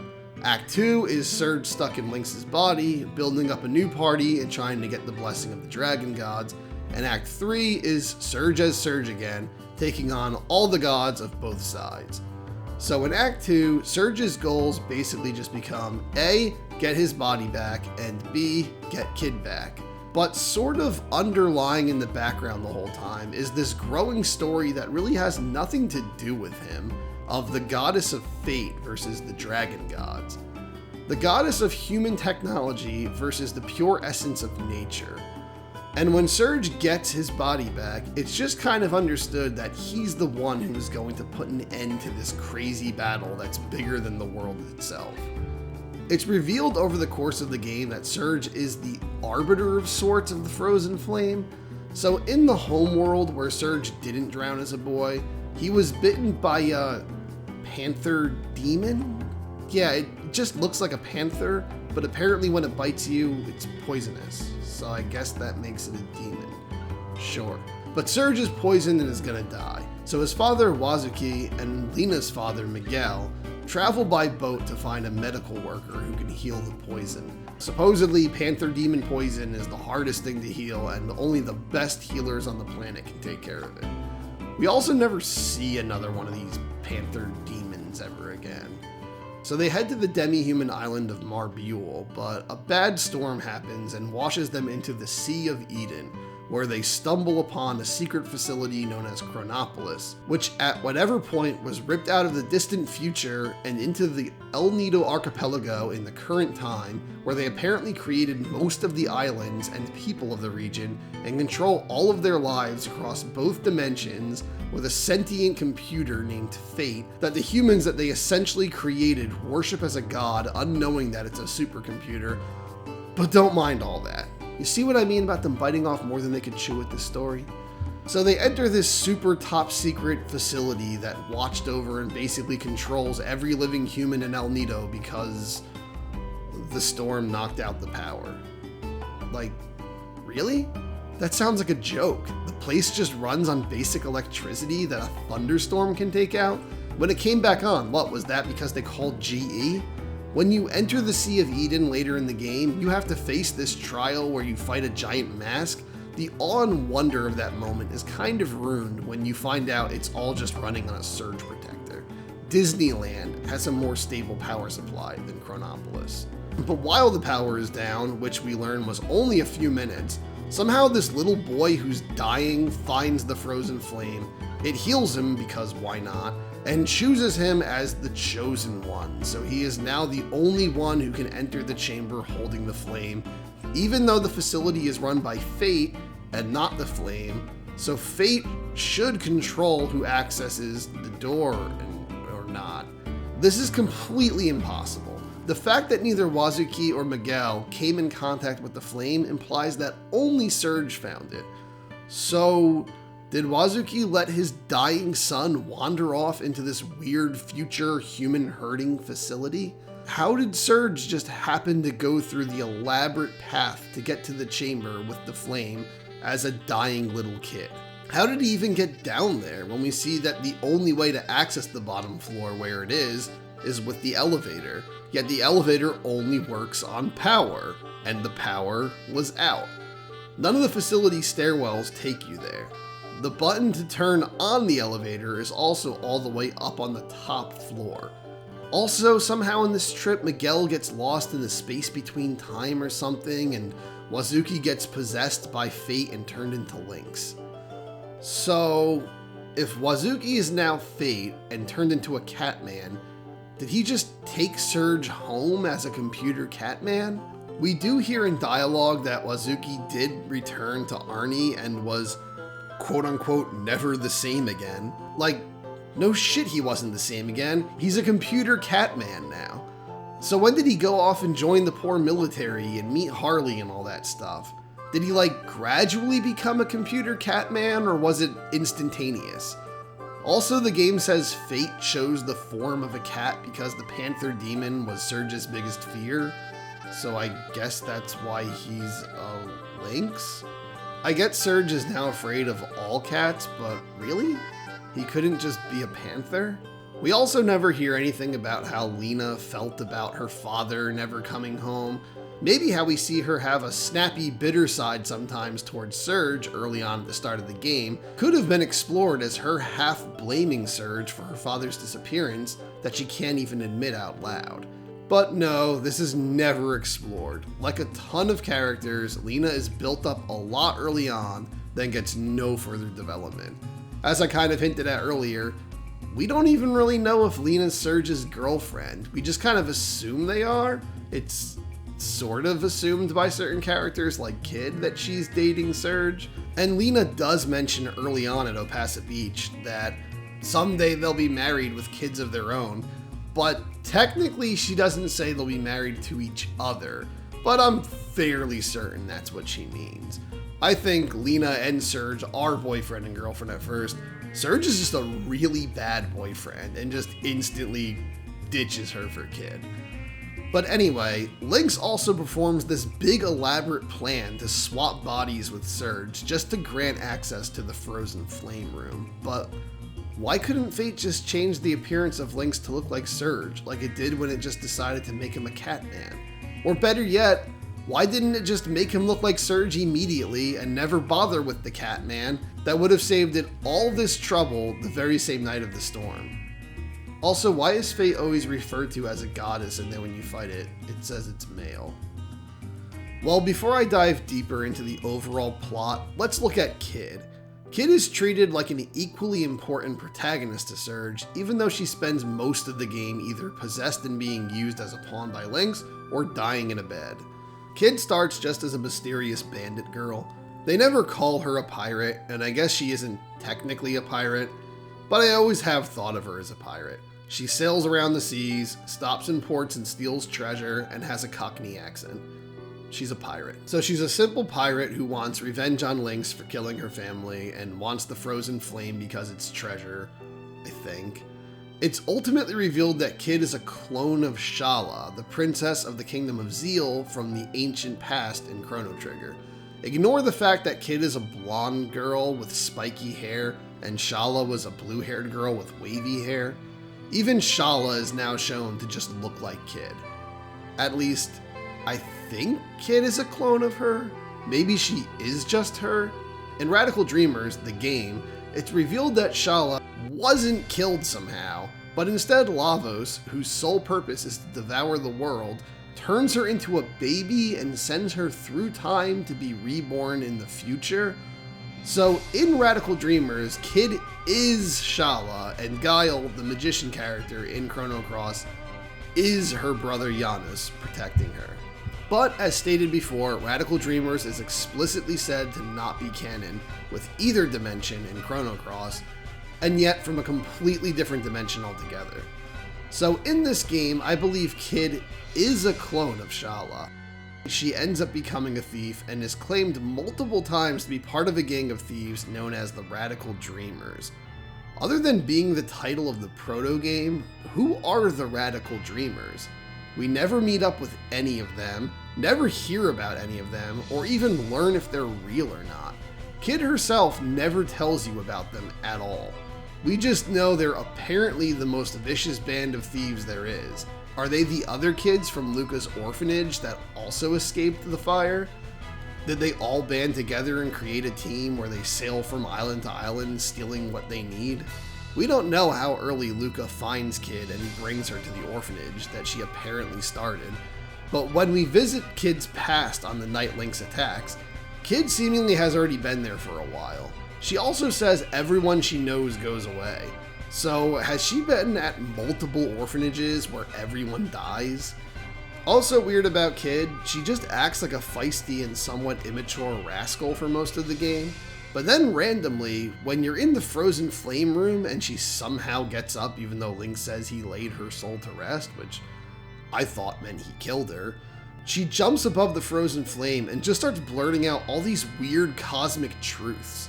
Act 2 is Surge stuck in Link's body, building up a new party and trying to get the blessing of the dragon gods. And Act 3 is Surge as Surge again, taking on all the gods of both sides. So in Act 2, Surge's goals basically just become A, get his body back, and B, get Kid back. But sort of underlying in the background the whole time is this growing story that really has nothing to do with him, of the goddess of fate versus the dragon gods. The goddess of human technology versus the pure essence of nature. And when Surge gets his body back, it's just kind of understood that he's the one who is going to put an end to this crazy battle that's bigger than the world itself. It's revealed over the course of the game that Surge is the arbiter of sorts of the frozen flame. So in the home world where Surge didn't drown as a boy, he was bitten by a panther demon? Yeah, it just looks like a panther, but apparently when it bites you, it's poisonous. So I guess that makes it a demon. Sure. But Surge is poisoned and is gonna die. So his father, Wazuki, and Lena's father, Miguel, travel by boat to find a medical worker who can heal the poison. Supposedly, Panther Demon poison is the hardest thing to heal, and only the best healers on the planet can take care of it. We also never see another one of these Panther Demons ever again. So they head to the demi-human island of Marbule, but a bad storm happens and washes them into the Sea of Eden, where they stumble upon a secret facility known as Chronopolis, which at whatever point was ripped out of the distant future and into the El Nido archipelago in the current time, where they apparently created most of the islands and people of the region and control all of their lives across both dimensions with a sentient computer named Fate that the humans that they essentially created worship as a god, unknowing that it's a supercomputer. But don't mind all that. You see what I mean about them biting off more than they could chew with this story? So they enter this super top secret facility that watched over and basically controls every living human in El Nido because the storm knocked out the power. Like, really? That sounds like a joke. The place just runs on basic electricity that a thunderstorm can take out? When it came back on, what was that because they called GE? When you enter the Sea of Eden later in the game, you have to face this trial where you fight a giant mask. The awe and wonder of that moment is kind of ruined when you find out it's all just running on a surge protector. Disneyland has a more stable power supply than Chronopolis. But while the power is down, which we learn was only a few minutes, somehow this little boy who's dying finds the frozen flame. It heals him because why not? And chooses him as the chosen one, so he is now the only one who can enter the chamber holding the flame, even though the facility is run by Fate and not the flame, so Fate should control who accesses the door or not. This is completely impossible. The fact that neither Wazuki or Miguel came in contact with the flame implies that only Surge found it. So did Wazuki let his dying son wander off into this weird future human herding facility? How did Surge just happen to go through the elaborate path to get to the chamber with the flame as a dying little kid? How did he even get down there when we see that the only way to access the bottom floor where it is with the elevator? Yet the elevator only works on power, and the power was out. None of the facility stairwells take you there. The button to turn on the elevator is also all the way up on the top floor. Also, somehow in this trip, Miguel gets lost in the space between time or something, and Wazuki gets possessed by Fate and turned into Lynx. So, if Wazuki is now Fate and turned into a Catman, did he just take Surge home as a computer Catman? We do hear in dialogue that Wazuki did return to Arnie and was quote-unquote never the same again. Like, no shit he wasn't the same again. He's a computer Catman now. So when did he go off and join the poor military and meet Harley and all that stuff? Did he like gradually become a computer Catman, or was it instantaneous? Also, the game says Fate chose the form of a cat because the Panther Demon was Surge's biggest fear. So I guess that's why he's a lynx? I get Surge is now afraid of all cats, but really? He couldn't just be a panther? We also never hear anything about how Lena felt about her father never coming home. Maybe how we see her have a snappy, bitter side sometimes towards Surge early on at the start of the game could have been explored as her half blaming Surge for her father's disappearance that she can't even admit out loud. But no, this is never explored. Like a ton of characters, Lena is built up a lot early on, then gets no further development. As I kind of hinted at earlier, we don't even really know if Lena's Surge's girlfriend. We just kind of assume they are. It's sort of assumed by certain characters like Kid that she's dating Surge. And Lena does mention early on at Opasa Beach that someday they'll be married with kids of their own. But technically she doesn't say they'll be married to each other, but I'm fairly certain that's what she means. I think Lena and Surge are boyfriend and girlfriend at first. Surge is just a really bad boyfriend and just instantly ditches her for Kid. But anyway, Lynx also performs this big elaborate plan to swap bodies with Surge just to grant access to the frozen flame room. But Why couldn't Fate just change the appearance of Lynx to look like Surge, like it did when it just decided to make him a Catman? Or better yet, why didn't it just make him look like Surge immediately and never bother with the Catman? That would have saved it all this trouble the very same night of the storm. Also, why is Fate always referred to as a goddess and then when you fight it, it says it's male? Well, before I dive deeper into the overall plot, let's look at Kid. Kid is treated like an equally important protagonist to Surge, even though she spends most of the game either possessed and being used as a pawn by Lynx, or dying in a bed. Kid starts just as a mysterious bandit girl. They never call her a pirate, and I guess she isn't technically a pirate, but I always have thought of her as a pirate. She sails around the seas, stops in ports and steals treasure, and has a Cockney accent. She's a pirate. So she's a simple pirate who wants revenge on Lynx for killing her family and wants the frozen flame because it's treasure, I think. It's ultimately revealed that Kid is a clone of Shala, the princess of the Kingdom of Zeal from the ancient past in Chrono Trigger. Ignore the fact that Kid is a blonde girl with spiky hair and Shala was a blue-haired girl with wavy hair. Even Shala is now shown to just look like Kid. At least, I think Kid is a clone of her. Maybe she is just her. In Radical Dreamers, the game, it's revealed that Shala wasn't killed somehow, but instead Lavos, whose sole purpose is to devour the world, turns her into a baby and sends her through time to be reborn in the future. So in Radical Dreamers, Kid is Shala, and Guile, the magician character in Chrono Cross, is her brother Janus protecting her. But as stated before, Radical Dreamers is explicitly said to not be canon with either dimension in Chrono Cross, and yet from a completely different dimension altogether. So in this game, I believe Kid is a clone of Shala. She ends up becoming a thief and is claimed multiple times to be part of a gang of thieves known as the Radical Dreamers. Other than being the title of the proto-game, who are the Radical Dreamers? We never meet up with any of them, never hear about any of them, or even learn if they're real or not. Kid herself never tells you about them at all. We just know they're apparently the most vicious band of thieves there is. Are they the other kids from Luca's orphanage that also escaped the fire? Did they all band together and create a team where they sail from island to island stealing what they need? We don't know how early Luca finds Kid and brings her to the orphanage that she apparently started, but when we visit Kid's past on the night Lynx attacks, Kid seemingly has already been there for a while. She also says everyone she knows goes away. So has she been at multiple orphanages where everyone dies? Also weird about Kid, she just acts like a feisty and somewhat immature rascal for most of the game. But then randomly, when you're in the frozen flame room and she somehow gets up even though Link says he laid her soul to rest, which I thought meant he killed her, she jumps above the frozen flame and just starts blurting out all these weird cosmic truths.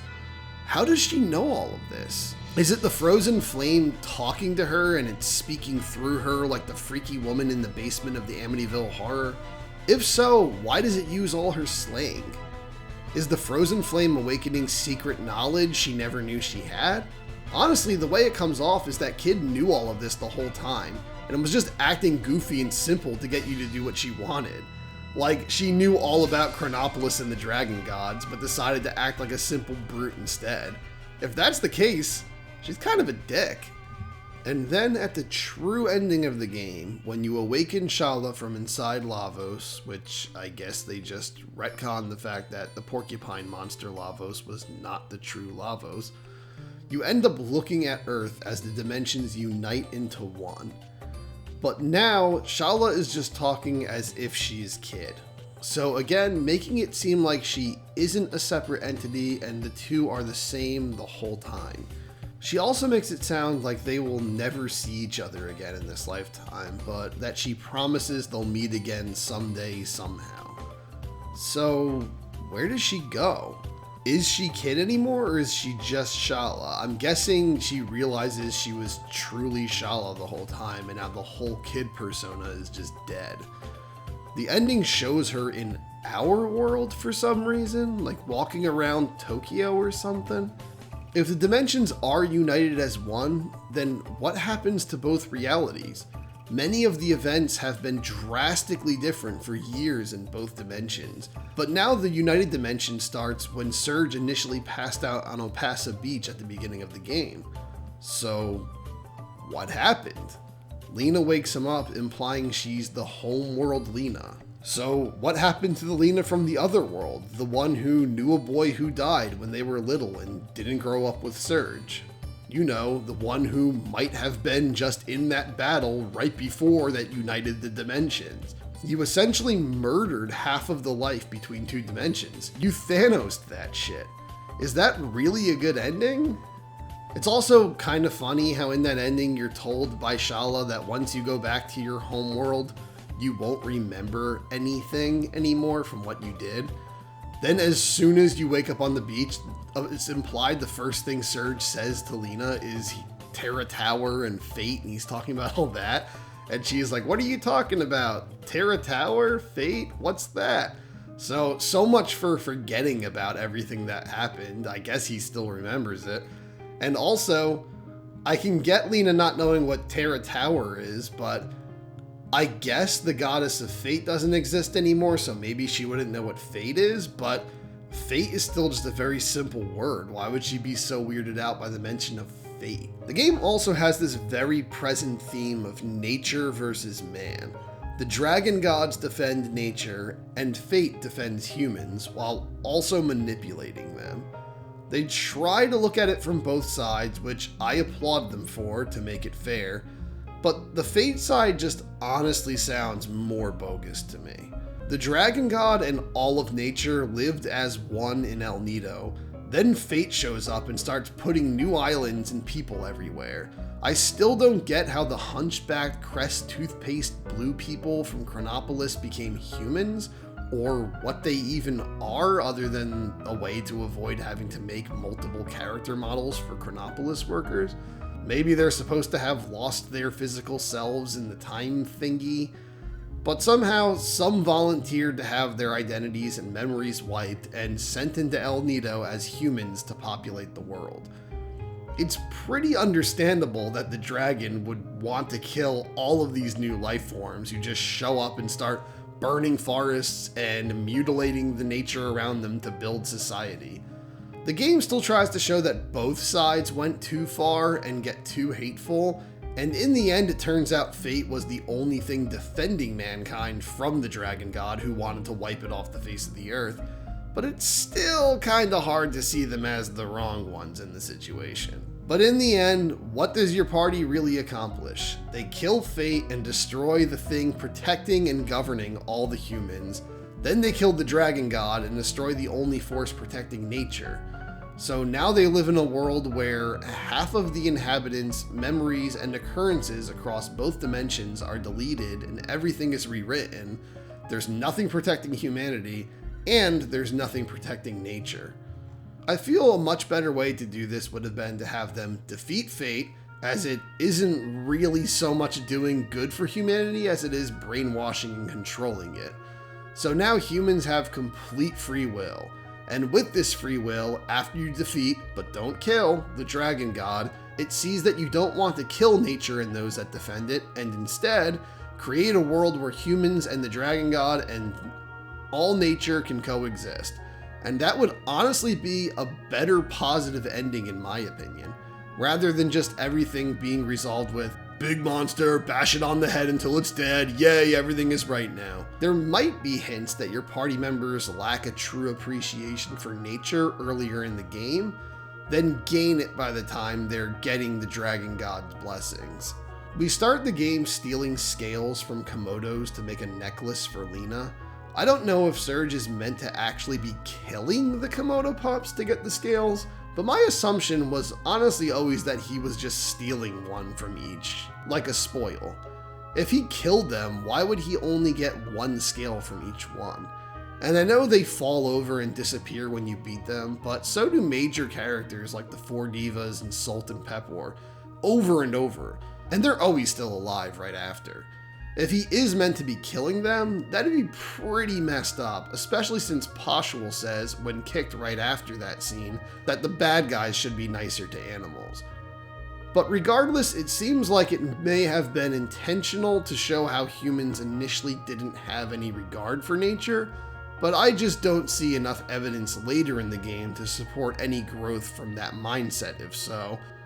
How does she know all of this? Is it the frozen flame talking to her and it's speaking through her like the freaky woman in the basement of the Amityville Horror? If so, why does it use all her slang? Is the frozen flame awakening secret knowledge she never knew she had? Honestly, the way it comes off is that Kid knew all of this the whole time, and it was just acting goofy and simple to get you to do what she wanted. Like, she knew all about Chronopolis and the Dragon Gods, but decided to act like a simple brute instead. If that's the case, she's kind of a dick. And then at the true ending of the game, when you awaken Shala from inside Lavos, which I guess they just retconned the fact that the porcupine monster Lavos was not the true Lavos, you end up looking at Earth as the dimensions unite into one. But now, Shala is just talking as if she's Kid. So again, making it seem like she isn't a separate entity and the two are the same the whole time. She also makes it sound like they will never see each other again in this lifetime, but that she promises they'll meet again someday somehow. So, where does she go? Is she Kid anymore, or is she just Shala? I'm guessing she realizes she was truly Shala the whole time, and now the whole Kid persona is just dead. The ending shows her in our world for some reason, like walking around Tokyo or something. If the dimensions are united as one, then what happens to both realities? Many of the events have been drastically different for years in both dimensions, but now the United Dimension starts when Serge initially passed out on Opasa Beach at the beginning of the game. So, what happened? Lena wakes him up, implying she's the homeworld Lena. So, what happened to the Lena from the other world, the one who knew a boy who died when they were little and didn't grow up with Serge? You know, the one who might have been just in that battle right before that united the dimensions. You essentially murdered half of the life between two dimensions. You Thanos'd that shit. Is that really a good ending? It's also kind of funny how in that ending you're told by Shala that once you go back to your homeworld, you won't remember anything anymore from what you did. Then as soon as you wake up on the beach, it's implied the first thing Serge says to Lena is Terra Tower and Fate, and he's talking about all that. And she's like, what are you talking about? Terra Tower? Fate? What's that? So much for forgetting about everything that happened. I guess he still remembers it. And also, I can get Lena not knowing what Terra Tower is, but I guess the goddess of fate doesn't exist anymore, so maybe she wouldn't know what fate is, but fate is still just a very simple word. Why would she be so weirded out by the mention of fate? The game also has this very present theme of nature versus man. The dragon gods defend nature, and fate defends humans, while also manipulating them. They try to look at it from both sides, which I applaud them for to make it fair, but the Fate side just honestly sounds more bogus to me. The Dragon God and all of nature lived as one in El Nido. Then Fate shows up and starts putting new islands and people everywhere. I still don't get how the hunchbacked Crest toothpaste blue people from Chronopolis became humans, or what they even are other than a way to avoid having to make multiple character models for Chronopolis workers. Maybe they're supposed to have lost their physical selves in the time thingy, but somehow some volunteered to have their identities and memories wiped and sent into El Nido as humans to populate the world. It's pretty understandable that the dragon would want to kill all of these new life forms who just show up and start burning forests and mutilating the nature around them to build society. The game still tries to show that both sides went too far and get too hateful, and in the end it turns out Fate was the only thing defending mankind from the Dragon God who wanted to wipe it off the face of the earth, but it's still kinda hard to see them as the wrong ones in the situation. But in the end, what does your party really accomplish? They kill Fate and destroy the thing protecting and governing all the humans. Then they kill the Dragon God and destroy the only force protecting nature. So now they live in a world where half of the inhabitants' memories and occurrences across both dimensions are deleted and everything is rewritten. There's nothing protecting humanity, and there's nothing protecting nature. I feel a much better way to do this would have been to have them defeat Fate, as it isn't really so much doing good for humanity as it is brainwashing and controlling it. So now humans have complete free will. And with this free will, after you defeat, but don't kill, the Dragon God, it sees that you don't want to kill nature and those that defend it, and instead, create a world where humans and the Dragon God and all nature can coexist. And that would honestly be a better positive ending in my opinion, rather than just everything being resolved with, big monster, bash it on the head until it's dead, yay, everything is right now. There might be hints that your party members lack a true appreciation for nature earlier in the game, then gain it by the time they're getting the Dragon God's blessings. We start the game stealing scales from Komodos to make a necklace for Lena. I don't know if Serge is meant to actually be killing the Komodo pups to get the scales, but my assumption was honestly always that he was just stealing one from each, like a spoil. If he killed them, why would he only get one scale from each one? And I know they fall over and disappear when you beat them, but so do major characters like the Four Divas and Salt and Pepor, over and over, and they're always still alive right after. If he is meant to be killing them, that'd be pretty messed up, especially since Poshwell says, when kicked right after that scene, that the bad guys should be nicer to animals. But regardless, it seems like it may have been intentional to show how humans initially didn't have any regard for nature, but I just don't see enough evidence later in the game to support any growth from that mindset if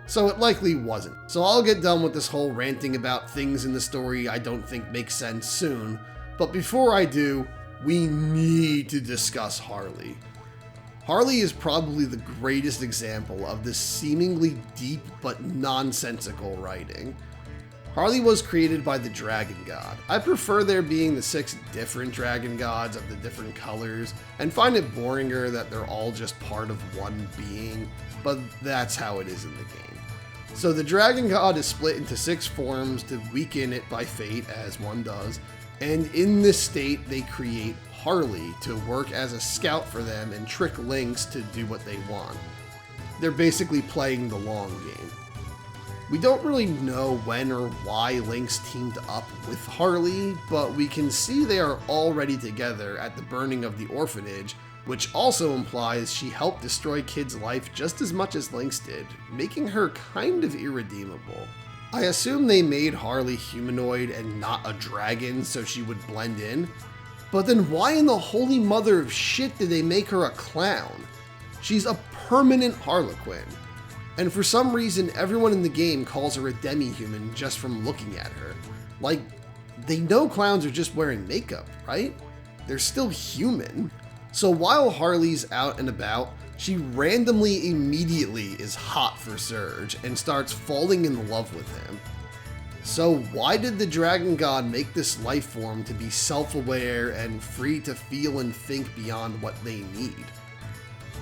so it likely wasn't. So I'll get done with this whole ranting about things in the story I don't think make sense soon, but before I do, we need to discuss Harley. Harley is probably the greatest example of this seemingly deep but nonsensical writing. Harley was created by the Dragon God. I prefer there being the 6 different Dragon Gods of the different colors, and find it boringer that they're all just part of one being, but that's how it is in the game. So the Dragon God is split into 6 forms to weaken it by fate, as one does, and in this state they create Harley to work as a scout for them and trick Lynx to do what they want. They're basically playing the long game. We don't really know when or why Lynx teamed up with Harley, but we can see they are already together at the burning of the orphanage, which also implies she helped destroy Kid's life just as much as Lynx did, making her kind of irredeemable. I assume they made Harley humanoid and not a dragon so she would blend in, but then why in the holy mother of shit did they make her a clown? She's a permanent Harlequin. And for some reason, everyone in the game calls her a demi-human just from looking at her. Like, they know clowns are just wearing makeup, right? They're still human. So while Harley's out and about, she randomly immediately is hot for Surge and starts falling in love with him. So why did the Dragon God make this life form to be self-aware and free to feel and think beyond what they need?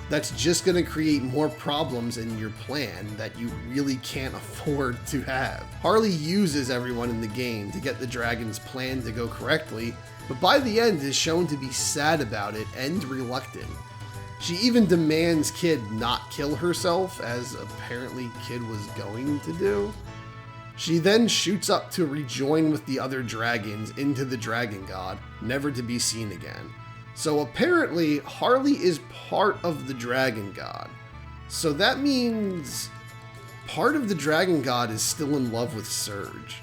That's just going to create more problems in your plan that you really can't afford to have. Harley uses everyone in the game to get the dragon's plan to go correctly, but by the end is shown to be sad about it and reluctant. She even demands Kid not kill herself, as apparently Kid was going to do. She then shoots up to rejoin with the other dragons into the Dragon God, never to be seen again. So apparently, Harley is part of the Dragon God. So that means part of the Dragon God is still in love with Surge.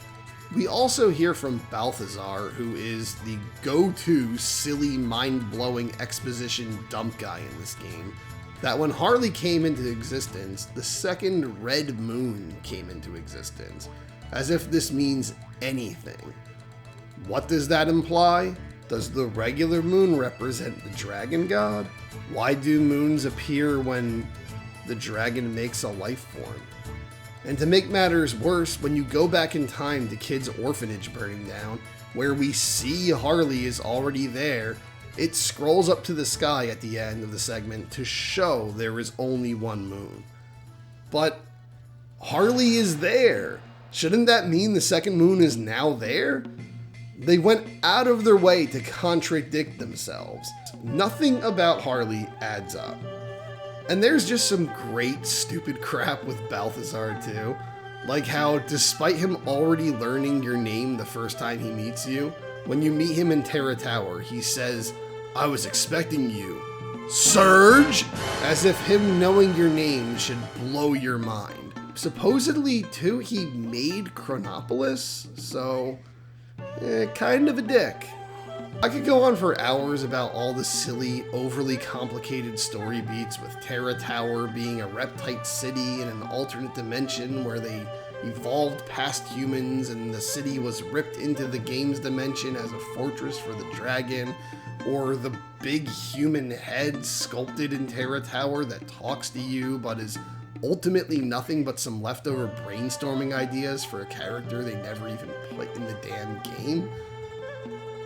We also hear from Balthazar, who is the go-to silly, mind-blowing exposition dump guy in this game, that when Harley came into existence, the second red moon came into existence, as if this means anything. What does that imply? Does the regular moon represent the Dragon God? Why do moons appear when the dragon makes a life form? And to make matters worse, when you go back in time to Kid's orphanage burning down, where we see Harley is already there, it scrolls up to the sky at the end of the segment to show there is only one moon. But Harley is there. Shouldn't that mean the second moon is now there? They went out of their way to contradict themselves. Nothing about Harley adds up. And there's just some great stupid crap with Balthazar too. Like how, despite him already learning your name the first time he meets you, when you meet him in Terra Tower, he says, "I was expecting you, Surge!" As if him knowing your name should blow your mind. Supposedly too, he made Chronopolis, so kind of a dick. I could go on for hours about all the silly, overly complicated story beats, with Terra Tower being a reptite city in an alternate dimension where they evolved past humans and the city was ripped into the game's dimension as a fortress for the dragon, or the big human head sculpted in Terra Tower that talks to you but is ultimately nothing but some leftover brainstorming ideas for a character they never even put in the damn game.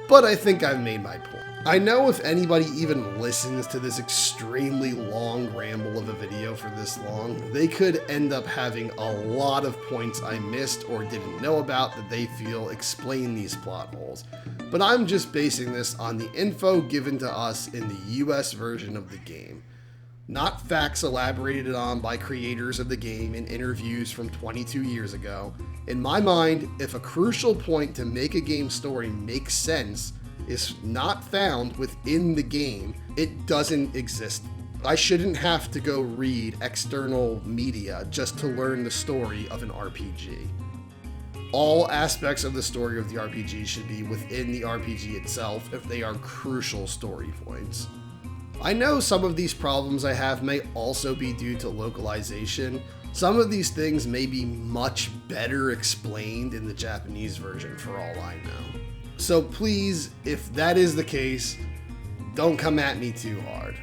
But I think I've made my point. I know if anybody even listens to this extremely long ramble of a video for this long, they could end up having a lot of points I missed or didn't know about that they feel explain these plot holes. But I'm just basing this on the info given to us in the US version of the game. not facts elaborated on by creators of the game in interviews from 22 years ago. In my mind, if a crucial point to make a game story make sense is not found within the game, it doesn't exist. I shouldn't have to go read external media just to learn the story of an RPG. All aspects of the story of the RPG should be within the RPG itself if they are crucial story points. I know some of these problems I have may also be due to localization. Some of these things may be much better explained in the Japanese version for all I know. So please, if that is the case, don't come at me too hard.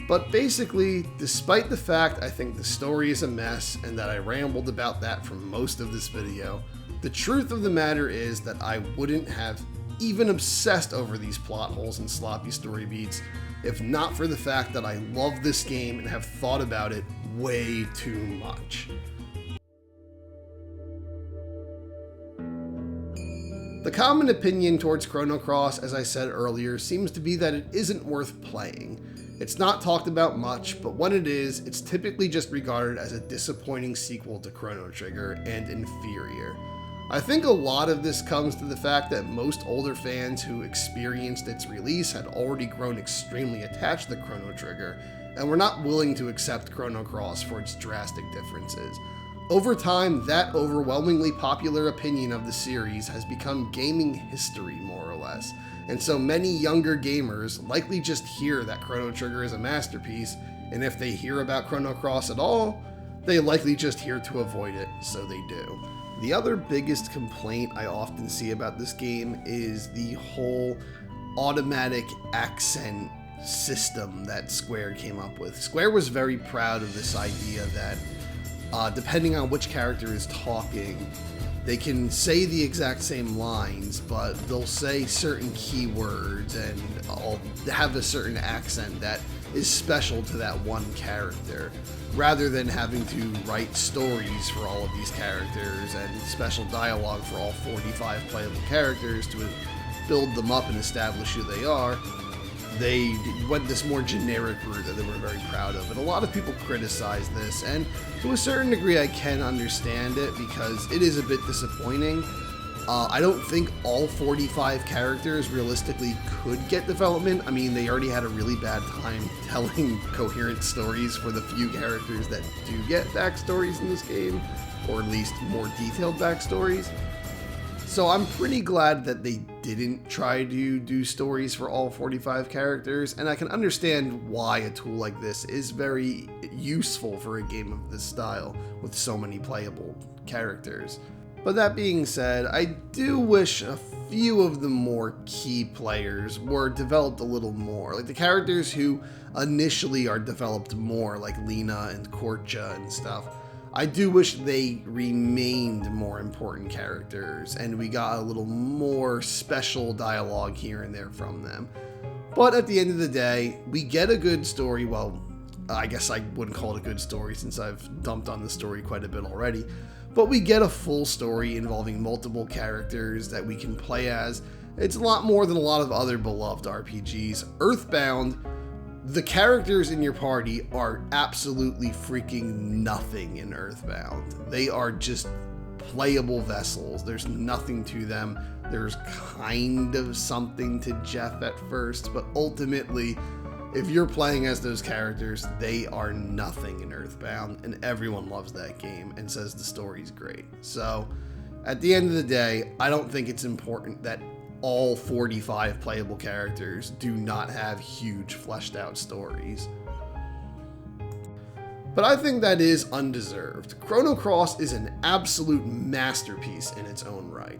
But basically, despite the fact I think the story is a mess and that I rambled about that for most of this video, the truth of the matter is that I wouldn't have even obsessed over these plot holes and sloppy story beats if not for the fact that I love this game and have thought about it way too much. The common opinion towards Chrono Cross, as I said earlier, seems to be that it isn't worth playing. It's not talked about much, but when it is, it's typically just regarded as a disappointing sequel to Chrono Trigger and inferior. I think a lot of this comes to the fact that most older fans who experienced its release had already grown extremely attached to Chrono Trigger, and were not willing to accept Chrono Cross for its drastic differences. Over time, that overwhelmingly popular opinion of the series has become gaming history, more or less, and so many younger gamers likely just hear that Chrono Trigger is a masterpiece, and if they hear about Chrono Cross at all, they likely just hear to avoid it, so they do. The other biggest complaint I often see about this game is the whole automatic accent system that Square came up with. Square was very proud of this idea that depending on which character is talking, they can say the exact same lines, but they'll say certain keywords and have a certain accent that is special to that one character, rather than having to write stories for all of these characters and special dialogue for all 45 playable characters to build them up and establish who they are. They went this more generic route that they were very proud of, and a lot of people criticize this, and to a certain degree I can understand it because it is a bit disappointing. I don't think all 45 characters realistically could get development. I mean, they already had a really bad time telling coherent stories for the few characters that do get backstories in this game, or at least more detailed backstories. So I'm pretty glad that they didn't try to do stories for all 45 characters, and I can understand why a tool like this is very useful for a game of this style with so many playable characters. But that being said, I do wish a few of the more key players were developed a little more. Like the characters who initially are developed more, like Lena and Korcha and stuff. I do wish they remained more important characters and we got a little more special dialogue here and there from them. But at the end of the day, we get a good story. Well, I guess I wouldn't call it a good story since I've dumped on the story quite a bit already. But we get a full story involving multiple characters that we can play as. It's a lot more than a lot of other beloved RPGs. Earthbound, the characters in your party are absolutely freaking nothing in Earthbound. They are just playable vessels. There's nothing to them. There's kind of something to Jeff at first, but ultimately, if you're playing as those characters, they are nothing in Earthbound, and everyone loves that game and says the story's great. So, at the end of the day, I don't think it's important that all 45 playable characters do not have huge fleshed out stories. But I think that is undeserved. Chrono Cross is an absolute masterpiece in its own right.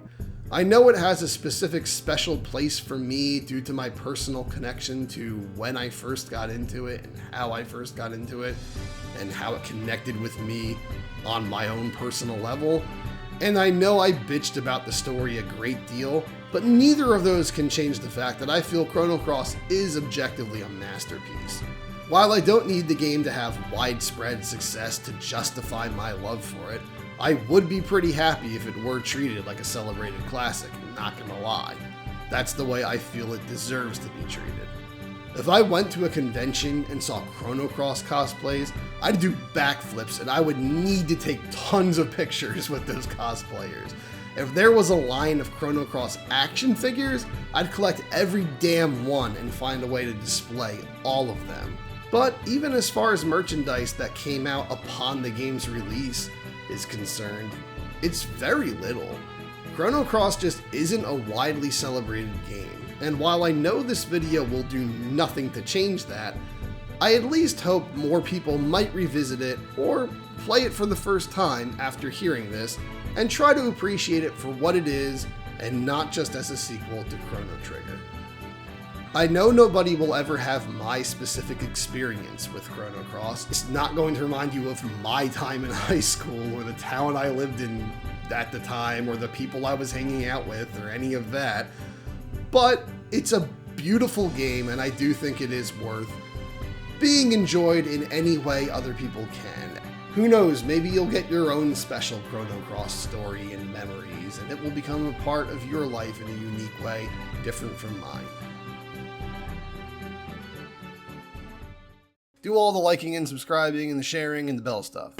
I know it has a specific special place for me due to my personal connection to when I first got into it and how I first got into it and how it connected with me on my own personal level. And I know I bitched about the story a great deal, but neither of those can change the fact that I feel Chrono Cross is objectively a masterpiece. While I don't need the game to have widespread success to justify my love for it, I would be pretty happy if it were treated like a celebrated classic, not gonna lie. That's the way I feel it deserves to be treated. If I went to a convention and saw Chrono Cross cosplays, I'd do backflips and I would need to take tons of pictures with those cosplayers. If there was a line of Chrono Cross action figures, I'd collect every damn one and find a way to display all of them. But even as far as merchandise that came out upon the game's release is concerned, it's very little. Chrono Cross just isn't a widely celebrated game, and while I know this video will do nothing to change that, I at least hope more people might revisit it or play it for the first time after hearing this and try to appreciate it for what it is and not just as a sequel to Chrono Trigger. I know nobody will ever have my specific experience with Chrono Cross. It's not going to remind you of my time in high school or the town I lived in at the time or the people I was hanging out with or any of that, but it's a beautiful game and I do think it is worth being enjoyed in any way other people can. Who knows, maybe you'll get your own special Chrono Cross story and memories, and it will become a part of your life in a unique way, different from mine. Do all the liking and subscribing and the sharing and the bell stuff.